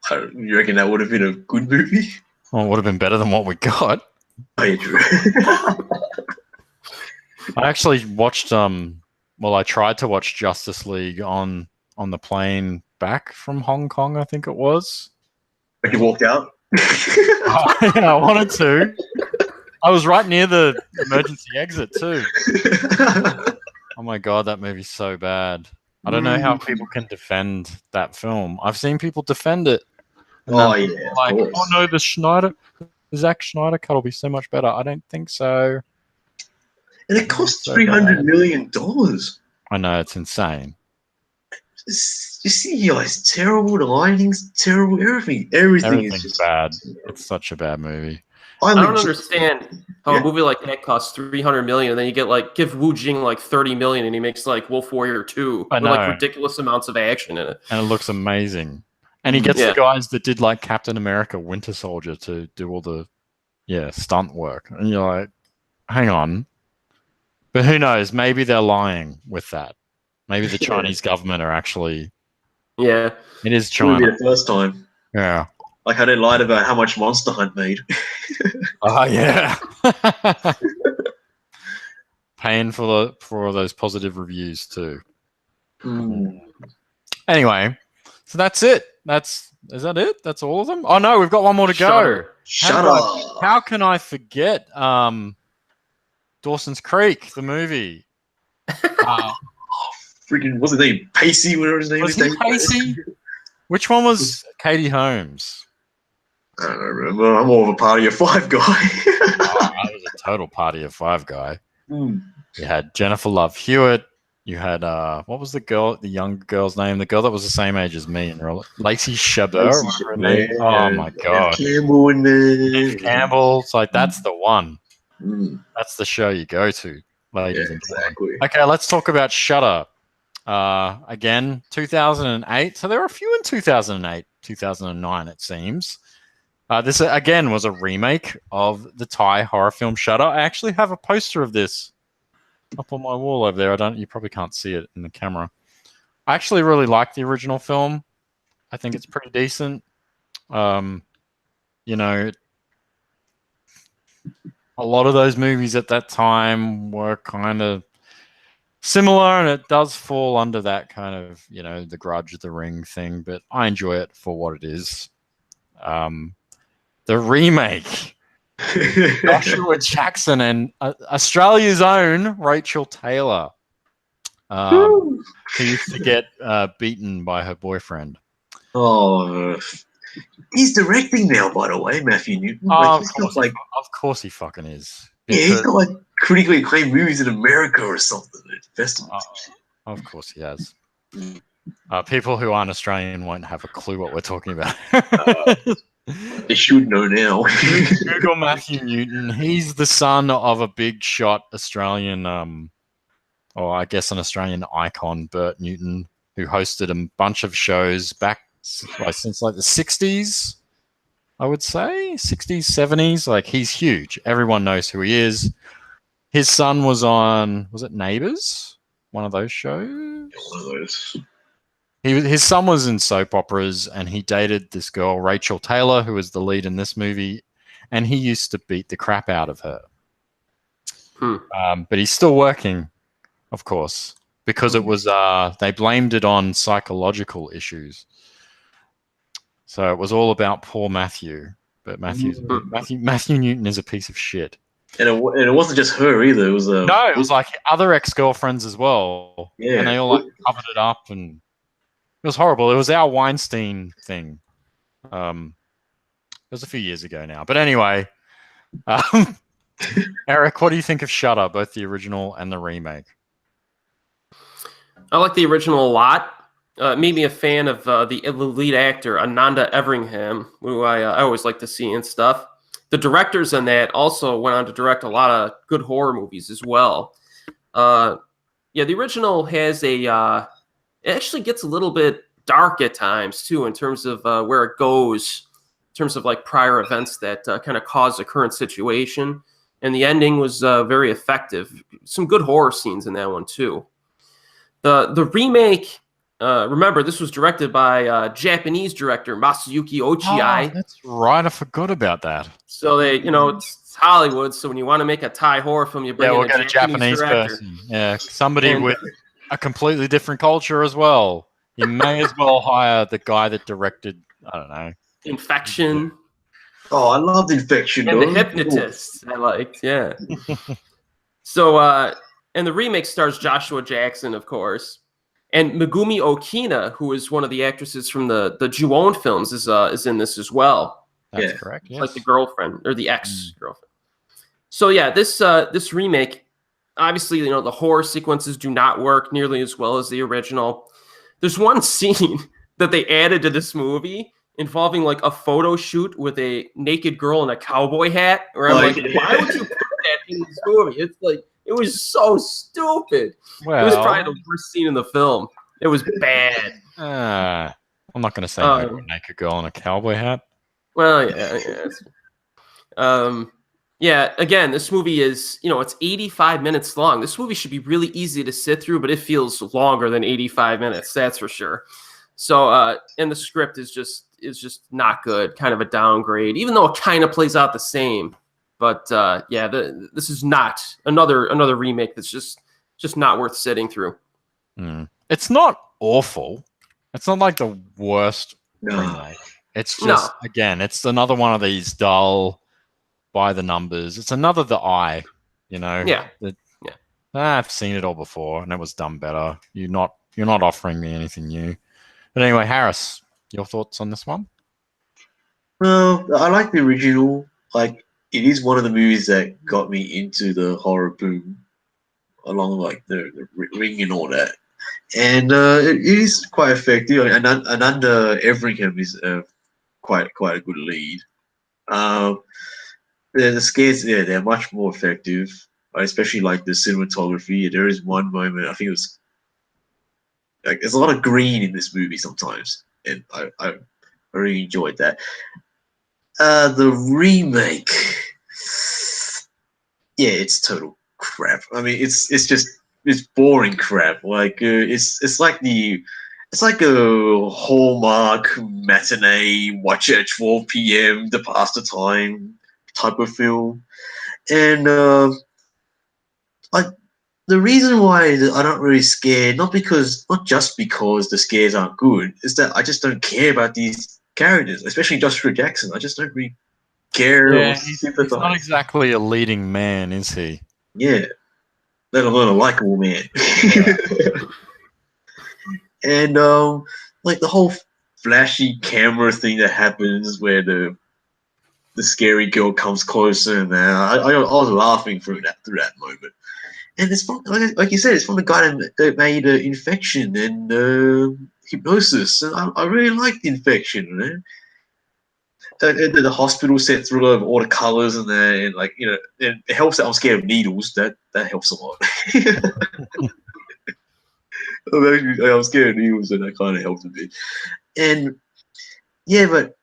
You reckon that would have been a good movie? Well, it would have been better than what we got. Oh, yeah, true. I actually watched I tried to watch Justice League on the plane back from Hong Kong, I think it was. Like you walked out? Yeah, I wanted to. I was right near the emergency exit too. Oh my god, that movie's so bad. I don't know how people can defend that film. I've seen people defend it. Oh yeah, like, oh no, the Zack Snyder cut will be so much better. I don't think so. And it cost $300 million. I know, it's insane. You see, it's terrible. The lighting's terrible. Everything is just bad. It's such a bad movie. I don't understand how a movie like that costs $300 million, and then you get give Wu Jing like $30 million, and he makes like Wolf Warrior 2 with like ridiculous amounts of action in it, and it looks amazing. And he gets the guys that did like Captain America: Winter Soldier to do all the stunt work, and you're like, hang on. But who knows? Maybe they're lying with that. Maybe the Chinese government are actually. Yeah, it is China. It would be the first time. Yeah. Like how they lied about how much Monster Hunt made. Oh yeah. Paying for those positive reviews too. Anyway, so that's it. Is that it? That's all of them? Oh no, we've got one more to go. Shut up. How can I forget Dawson's Creek, the movie? Freaking, what's his name? Pacey, whatever his name is. Was he Pacey? Which one was Katie Holmes? I don't remember. I'm more of a Party of Five guy. I was a total Party of Five guy. You had Jennifer Love Hewitt. You had what was the young girl's name? The girl that was the same age as me, Lacey Chabert. Oh my god, Campbell and Campbell. It's like that's the one. That's the show you go to, ladies and gentlemen. Okay, let's talk about Shudder. Again, 2008. So there were a few in 2008, 2009. It seems. This again was a remake of the Thai horror film Shudder. I actually have a poster of this up on my wall over there. You probably can't see it in the camera. I actually really like the original film. I think it's pretty decent. You know, a lot of those movies at that time were kind of similar, and it does fall under that kind of, the Grudge, the Ring thing, but I enjoy it for what it is. The remake, Joshua Jackson and Australia's own Rachel Taylor, who used to get beaten by her boyfriend. Oh, he's directing now, by the way, Matthew Newton. Of course he fucking is. Yeah, he's got critically acclaimed movies in America or something at festivals. Of course he has. People who aren't Australian won't have a clue what we're talking about. They should know now. Google Matthew Newton. He's the son of a big shot Australian, or I guess an Australian icon, Bert Newton, who hosted a bunch of shows back since like the 60s, I would say. 60s, 70s. He's huge. Everyone knows who he is. His son was on, was it Neighbours? One of those shows? One of those. His son was in soap operas, and he dated this girl, Rachel Taylor, who was the lead in this movie, and he used to beat the crap out of her. But he's still working, of course, because it was they blamed it on psychological issues. So it was all about poor Matthew. But Matthew Newton is a piece of shit. And it wasn't just her either. It was no, it was like other ex-girlfriends as well. Yeah, and they all covered it up, and it was horrible. It was our Weinstein thing. It was a few years ago now. But anyway, Erik, what do you think of Shudder, both the original and the remake? I like the original a lot. It made me a fan of the lead actor, Ananda Everingham, who I always like to see and stuff. The directors on that also went on to direct a lot of good horror movies as well. The original has it actually gets a little bit dark at times too, in terms of where it goes, in terms of prior events that kind of caused the current situation. And the ending was very effective. Some good horror scenes in that one too. The remake, remember, this was directed by Japanese director Masayuki Ochiai. Oh, that's right. I forgot about that. So it's Hollywood. So when you want to make a Thai horror film, you bring in a Japanese director. Person. Yeah, somebody with a completely different culture as well. You may as well hire the guy that directed, I don't know, Infection. Oh, I loved Infection. And The Hypnotist, I liked, yeah. So, and the remake stars Joshua Jackson, of course. And Megumi Okina, who is one of the actresses from the Ju-on films, is in this as well. That's correct, yes. Like the girlfriend, or the ex-girlfriend. So, yeah, this remake, obviously, the horror sequences do not work nearly as well as the original. There's one scene that they added to this movie involving like a photo shoot with a naked girl in a cowboy hat. Or I'm like, why would you put that in this movie? It's like it was so stupid. Well, It was probably the worst scene in the film. It was bad. I'm not going to say no to a naked girl in a cowboy hat. Well, yeah. Again, this movie is, it's 85 minutes long. This movie should be really easy to sit through, but it feels longer than 85 minutes. That's for sure. So, and the script is just not good. Kind of a downgrade, even though it kind of plays out the same. But this is not another remake that's just not worth sitting through. It's not awful. It's not like the worst remake. It's just, again, it's another one of these dull, by the numbers. It's another The Eye, Yeah. I've seen it all before, and it was done better. You're not offering me anything new. But anyway, Harris, your thoughts on this one? Well, I like the original. Like, it is one of the movies that got me into the horror boom, along with like the Ring and all that. And it is quite effective. And under Everingham is quite a good lead. The scares there, they're much more effective, especially like the cinematography. There is one moment, I think it was like there's a lot of green in this movie sometimes, and I really enjoyed that. The remake, yeah, it's total crap. I mean, it's boring crap. Like it's like a Hallmark matinee watch at 12 p.m. to pass the time type of film. And the reason why I don't really scare, not just because the scares aren't good, is that I just don't care about these characters, especially Joshua Jackson. I just don't really care or sympathize. He's not exactly a leading man, is he? Yeah, let alone a likable man. Yeah. And like the whole flashy camera thing that happens where the scary girl comes closer, and I was laughing through that moment. And it's from, like you said, it's from the guy that made Infection and Hypnosis, and I really liked Infection, man. The hospital set through all the colors and that, and like and it helps that I'm scared of needles. That helps a lot. I'm scared of needles, and that kind of helps a bit. And yeah, but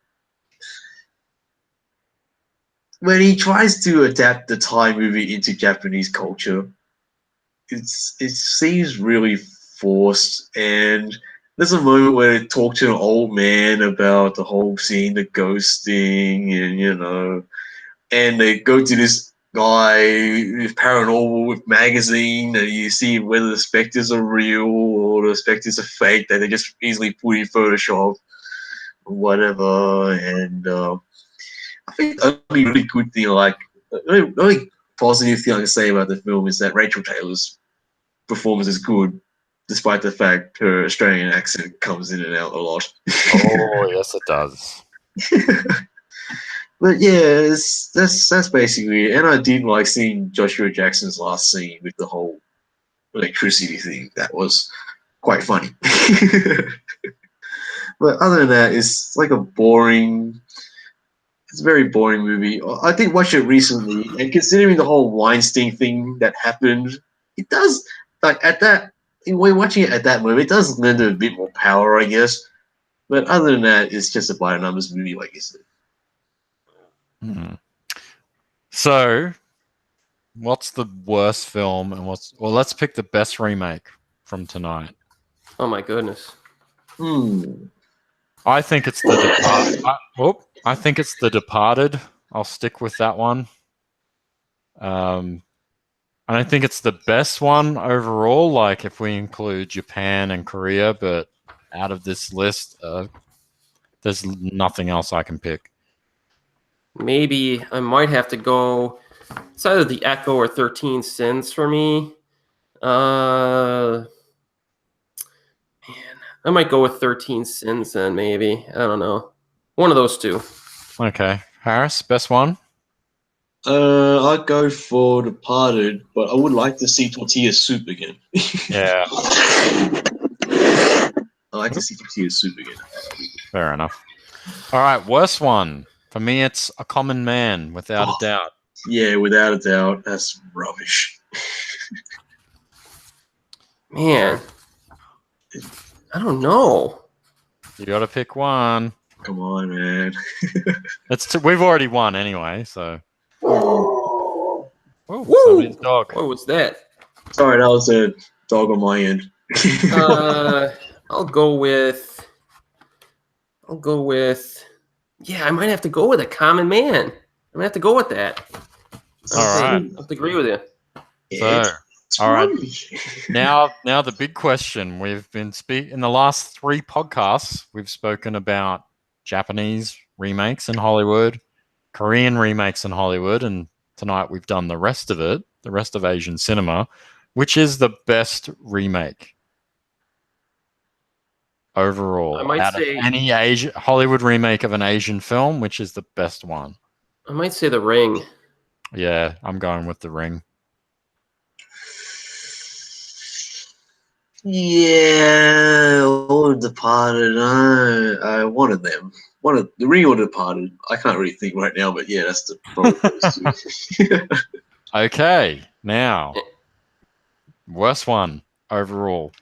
when he tries to adapt the Thai movie into Japanese culture, it seems really forced. And there's a moment where they talk to an old man about the whole scene, the ghosting, and and they go to this guy with paranormal with magazine, and you see whether the specters are real or the specters are fake that they just easily put in Photoshop or whatever. And I think the only really good thing, the only positive thing I can say about the film is that Rachel Taylor's performance is good, despite the fact her Australian accent comes in and out a lot. Oh, yes, it does. But yeah, that's basically it. And I did like seeing Joshua Jackson's last scene with the whole electricity thing. That was quite funny. But other than that, it's like a very boring movie. I did watch it recently, and considering the whole Weinstein thing that happened, it does, like, when watching it at that moment, it does lend a bit more power, I guess. But other than that, it's just a by the numbers movie, like you said. So, what's the worst film, and let's pick the best remake from tonight. Oh my goodness. I think it's The Departed. I think it's The Departed. I'll stick with that one. I don't think it's the best one overall, like if we include Japan and Korea, but out of this list, there's nothing else I can pick. Maybe I might have to go. It's either The Echo or 13 Sins for me. Man, I might go with 13 Sins then, maybe. I don't know. One of those two. Okay. Harris, best one? I'd go for Departed, but I would like to see Tortilla Soup again. Yeah. I like to see Tortilla Soup again. Fair enough. All right, worst one. For me, it's A Common Man, without a Oh. doubt. Yeah, without a doubt, that's rubbish. Man, I don't know. You got to pick one. Come on, man. We've already won anyway, so. Woo! Oh, somebody's dog. What was that? Sorry, that was a dog on my end. I'll go with. Yeah, I might have to go with A Common Man. I'm gonna have to go with that. All right. I have to agree with you. So, It's all right. rubbish. Now the big question. We've been in the last 3 podcasts, we've spoken about Japanese remakes in Hollywood, Korean remakes in Hollywood, and tonight we've done the rest of it, the rest of Asian cinema. Which is the best remake overall? I might Out say- of any Hollywood remake of an Asian film, which is the best one? I might say The Ring. Yeah, I'm going with The Ring. Yeah, or Departed. I one of them. One of the Ring or Departed. I can't really think right now, but yeah, that's the probably. Okay, now worst one overall.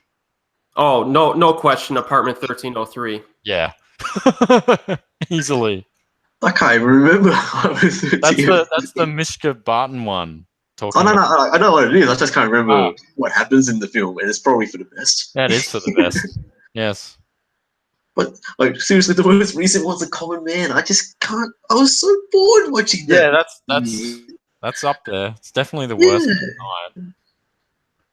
Oh, no question. Apartment 1303. Yeah, easily. I can't even remember. That's the Mishka Barton one. Oh no, I know what it is. I just can't remember Ah. what happens in the film, and it's probably for the best. That is for the best. Yes. But like seriously, the most recent one's A Common Man. I just can't. I was so bored watching that. Yeah, that's up there. It's definitely the worst of the night.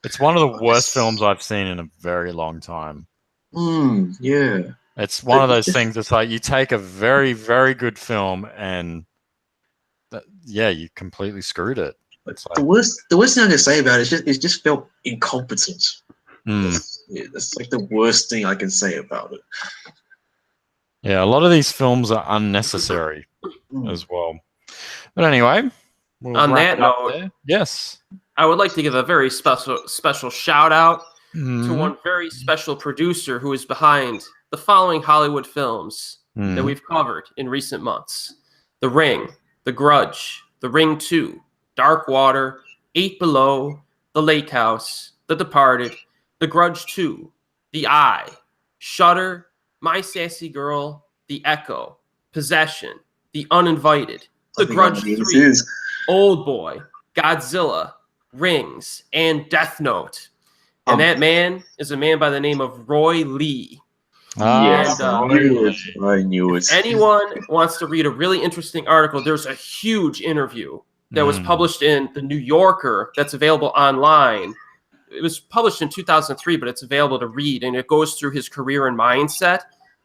It's one of the worst films I've seen in a very long time. Yeah. It's one of those things. It's like you take a very, very good film and you completely screwed it. It's like, The worst thing I can say about it is it just felt incompetent. mm. That's like the worst thing I can say about it. Yeah, a lot of these films are unnecessary as well. But anyway, we'll On wrap that it up note, there. Yes. I would like to give a very special shout out to Mhm. one very special producer who is behind the following Hollywood films that Mhm. we've covered in recent months: The Ring, The Grudge, The Ring 2, Dark Water, 8 Below, The Lake House, The Departed, The Grudge 2, The Eye, Shudder, My Sassy Girl, The Echo, Possession, The Uninvited, The Grudge 3, Old Boy, Godzilla, Rings, and Death Note. And that man is a man by the name of Roy Lee. Yes, And, I knew it. If anyone wants to read a really interesting article, there's a huge interview that was published in The New Yorker that's available online. It was published in 2003, but it's available to read, and it goes through his career and mindset.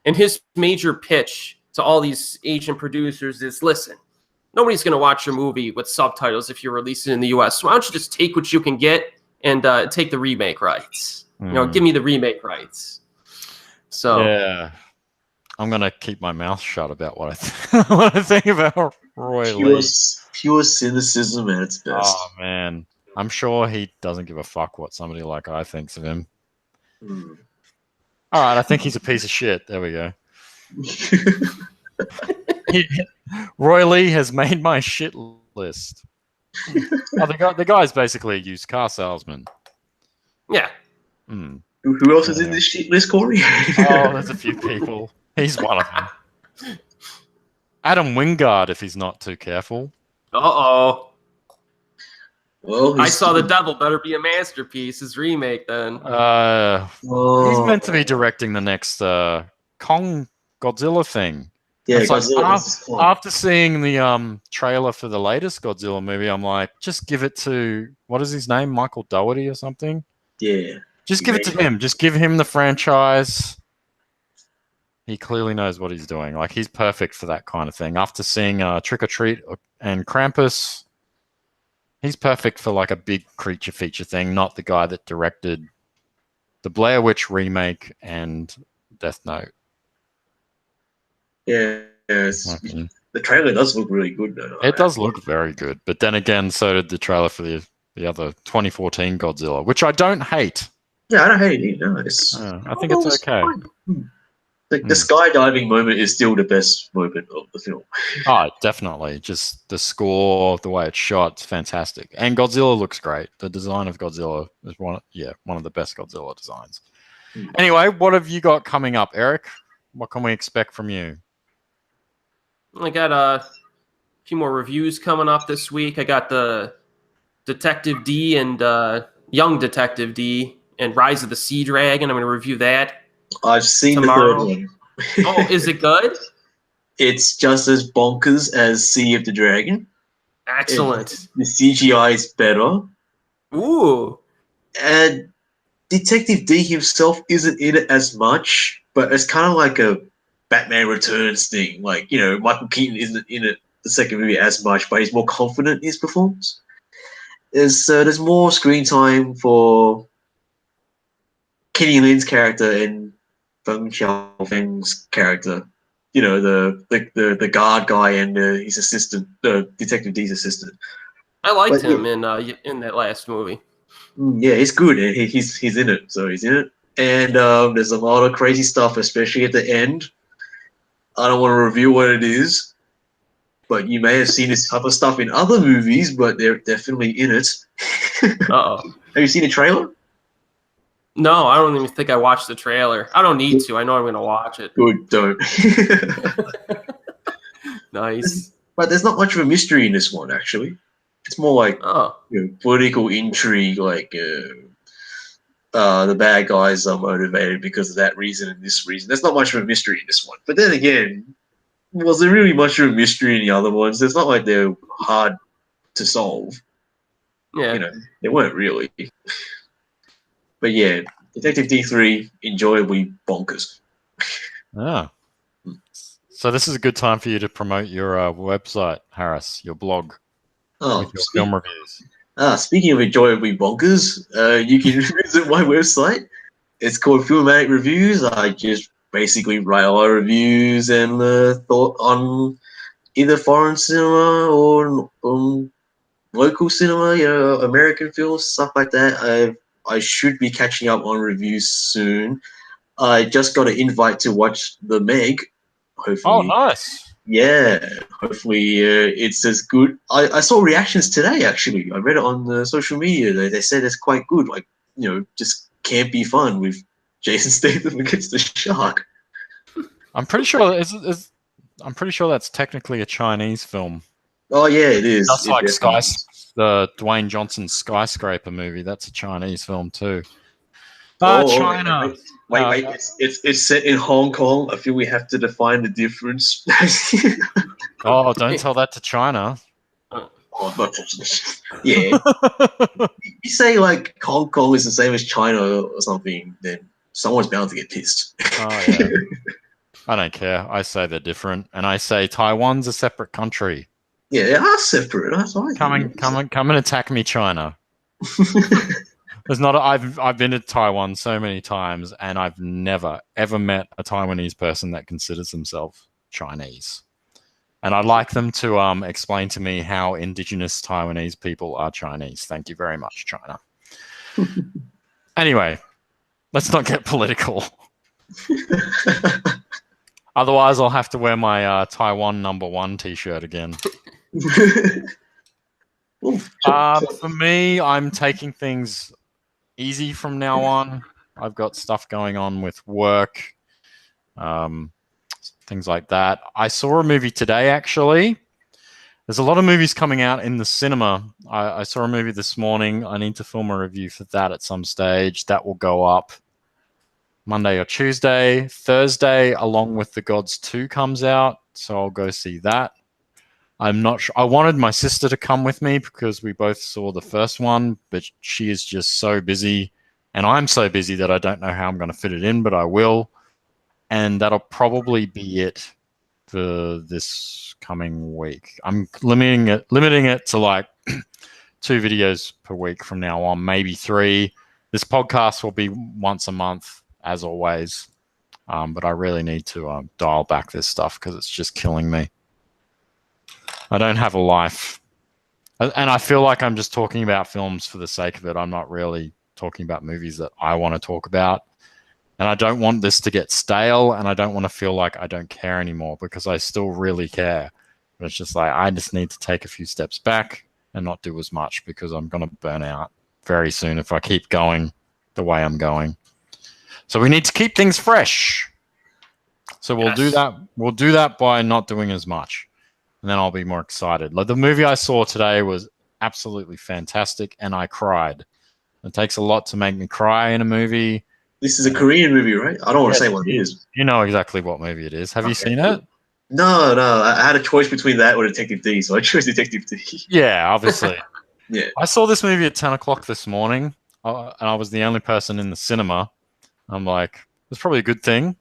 And his major pitch to all these Asian producers is, listen, nobody's going to watch your movie with subtitles if you release it in the U.S. So why don't you just take what you can get and take the remake rights? Give me the remake rights. So yeah, I'm gonna keep my mouth shut about what I think about Roy Lee. Pure cynicism at its best. Oh man, I'm sure he doesn't give a fuck what somebody like I thinks of him. All right, I think he's a piece of shit. There we go. Roy Lee has made my shit list. The guy's basically a used car salesman. yeah. Who else is in this shit list, Corey? Oh, there's a few people. He's one of them. Adam Wingard, if he's not too careful. Uh-oh. Well, I Saw the Devil better be a masterpiece, his remake then. He's meant to be directing the next Kong Godzilla thing. Yeah, it's like, Godzilla. after seeing the trailer for the latest Godzilla movie, I'm like, just give it to, what is his name? Michael Dougherty or something? Yeah. Just give it to him. Just give him the franchise. He clearly knows what he's doing. Like, he's perfect for that kind of thing. After seeing Trick or Treat and Krampus, he's perfect for like a big creature feature thing, not the guy that directed the Blair Witch remake and Death Note. Yeah. The trailer does look really good, though. It does look very good. But then again, so did the trailer for the other 2014 Godzilla, which I don't hate. Yeah, I don't hate it either. I think it's okay. The skydiving moment is still the best moment of the film. Oh, definitely. Just the score, the way it's shot, it's fantastic. And Godzilla looks great. The design of Godzilla is one of the best Godzilla designs. Anyway, what have you got coming up, Eric? What can we expect from you? I got a few more reviews coming up this week. I got the Detective D and Young Detective D and Rise of the Sea Dragon. I'm going to review that. I've seen tomorrow. the third one. Oh, is it good? It's just as bonkers as Sea of the Dragon. Excellent. The CGI is better. Ooh. And Detective D himself isn't in it as much, but it's kind of like a Batman Returns thing. Like, Michael Keaton isn't in it the second movie as much, but he's more confident in his performance. There's more screen time for Kenny Lin's character and Feng Xiaofeng's character. The guard guy and his assistant, Detective D's assistant. I liked him in that last movie. Yeah, he's good, and he's in it, so he's in it. And there's a lot of crazy stuff, especially at the end. I don't want to reveal what it is, but you may have seen this type of stuff in other movies, but they're definitely in it. Uh-oh. Have you seen a trailer? No, I don't even think I watched the trailer. I don't need to. I know I'm going to watch it. Good, don't. Nice. But there's not much of a mystery in this one, actually. It's more like political intrigue, like the bad guys are motivated because of that reason and this reason. There's not much of a mystery in this one. But then again, was there really much of a mystery in the other ones? It's not like they're hard to solve. Yeah. They weren't really. But yeah, Detective D3, enjoyably bonkers. Yeah. So this is a good time for you to promote your website, Harris, your blog, with your film reviews. Speaking of enjoyably bonkers, you can visit my website. It's called Filmatic Reviews. I just basically write a lot of reviews and thought on either foreign cinema or local cinema, American films, stuff like that. I should be catching up on reviews soon. I just got an invite to watch The Meg. Hopefully. Oh, nice. Yeah, hopefully it's as good. I saw reactions today, actually. I read it on the social media. They said it's quite good. Like, just campy fun with Jason Statham against the shark. I'm pretty sure I'm pretty sure that's technically a Chinese film. Oh, yeah, it is. Just like the Dwayne Johnson Skyscraper movie. That's a Chinese film too. China. Wait. It's set in Hong Kong. I feel we have to define the difference. Oh, don't tell that to China. Oh, not yeah. You say like Hong Kong is the same as China or something, then someone's bound to get pissed. Oh yeah. I don't care. I say they're different, and I say Taiwan's a separate country. Yeah, they are separate. That's why. Come and attack me, China. There's not. I've been to Taiwan so many times, and I've never ever met a Taiwanese person that considers themselves Chinese. And I'd like them to explain to me how indigenous Taiwanese people are Chinese. Thank you very much, China. Anyway, let's not get political. Otherwise, I'll have to wear my Taiwan #1 T-shirt again. For me, I'm taking things easy from now on. I've got stuff going on with work, things like that. I saw a movie today, actually. There's a lot of movies coming out in the cinema. I saw a movie this morning. I need to film a review for that at some stage. That will go up Monday or Tuesday. Thursday, Along with the Gods 2 comes out, so I'll go see that. I'm not sure. I wanted my sister to come with me because we both saw the first one, but she is just so busy, and I'm so busy that I don't know how I'm going to fit it in, but I will. And that'll probably be it for this coming week. I'm limiting it to like 2 videos per week from now on, maybe 3. This podcast will be once a month, as always. But I really need to dial back this stuff because it's just killing me. I don't have a life. And I feel like I'm just talking about films for the sake of it. I'm not really talking about movies that I want to talk about. And I don't want this to get stale, and I don't want to feel like I don't care anymore, because I still really care. But it's just like, I just need to take a few steps back and not do as much, because I'm going to burn out very soon if I keep going the way I'm going. So we need to keep things fresh. So we'll do that. We'll do that by not doing as much, and then I'll be more excited. Like the movie I saw today was absolutely fantastic, and I cried. It takes a lot to make me cry in a movie. This is a Korean movie, right? I don't want to say what it is. You know exactly what movie it is. Have you seen it? No. I had a choice between that or Detective D, so I chose Detective D. Yeah, obviously. Yeah. I saw this movie at 10 o'clock this morning, and I was the only person in the cinema. I'm like, it's probably a good thing,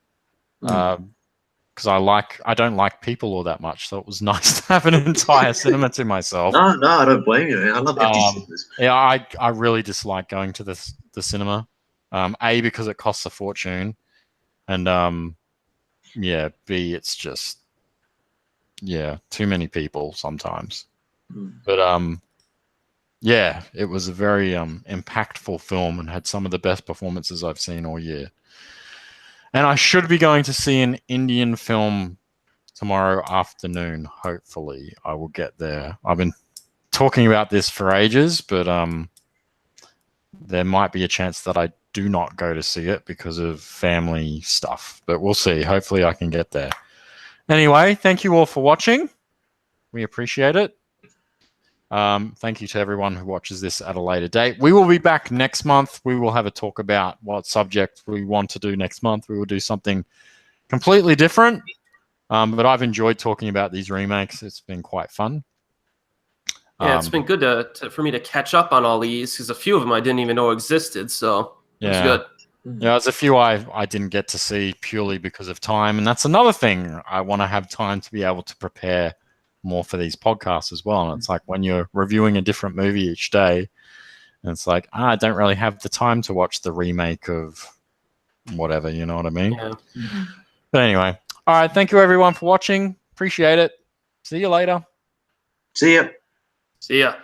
because I don't like people all that much, so it was nice to have an entire cinema to myself. No, I don't blame you, man. I love empty cinemas. Yeah, I really dislike going to the cinema. A, because it costs a fortune, and yeah, B, it's just too many people sometimes. But yeah, it was a very impactful film and had some of the best performances I've seen all year. And I should be going to see an Indian film tomorrow afternoon. Hopefully, I will get there. I've been talking about this for ages, but there might be a chance that I do not go to see it because of family stuff. But we'll see. Hopefully, I can get there. Anyway, thank you all for watching. We appreciate it. Thank you to everyone who watches this at a later date. We will be back next month. We will have a talk about what subject we want to do next month. We will do something completely different. But I've enjoyed talking about these remakes. It's been quite fun. Yeah, it's been good for me to catch up on all these, because a few of them I didn't even know existed. So it was good. Yeah, there's a few I didn't get to see purely because of time. And that's another thing. I want to have time to be able to prepare more for these podcasts as well. And it's like when you're reviewing a different movie each day, and it's like, I don't really have the time to watch the remake of whatever, you know what I mean? Yeah. But anyway, all right, thank you everyone for watching. Appreciate it. See you later. See ya. See ya.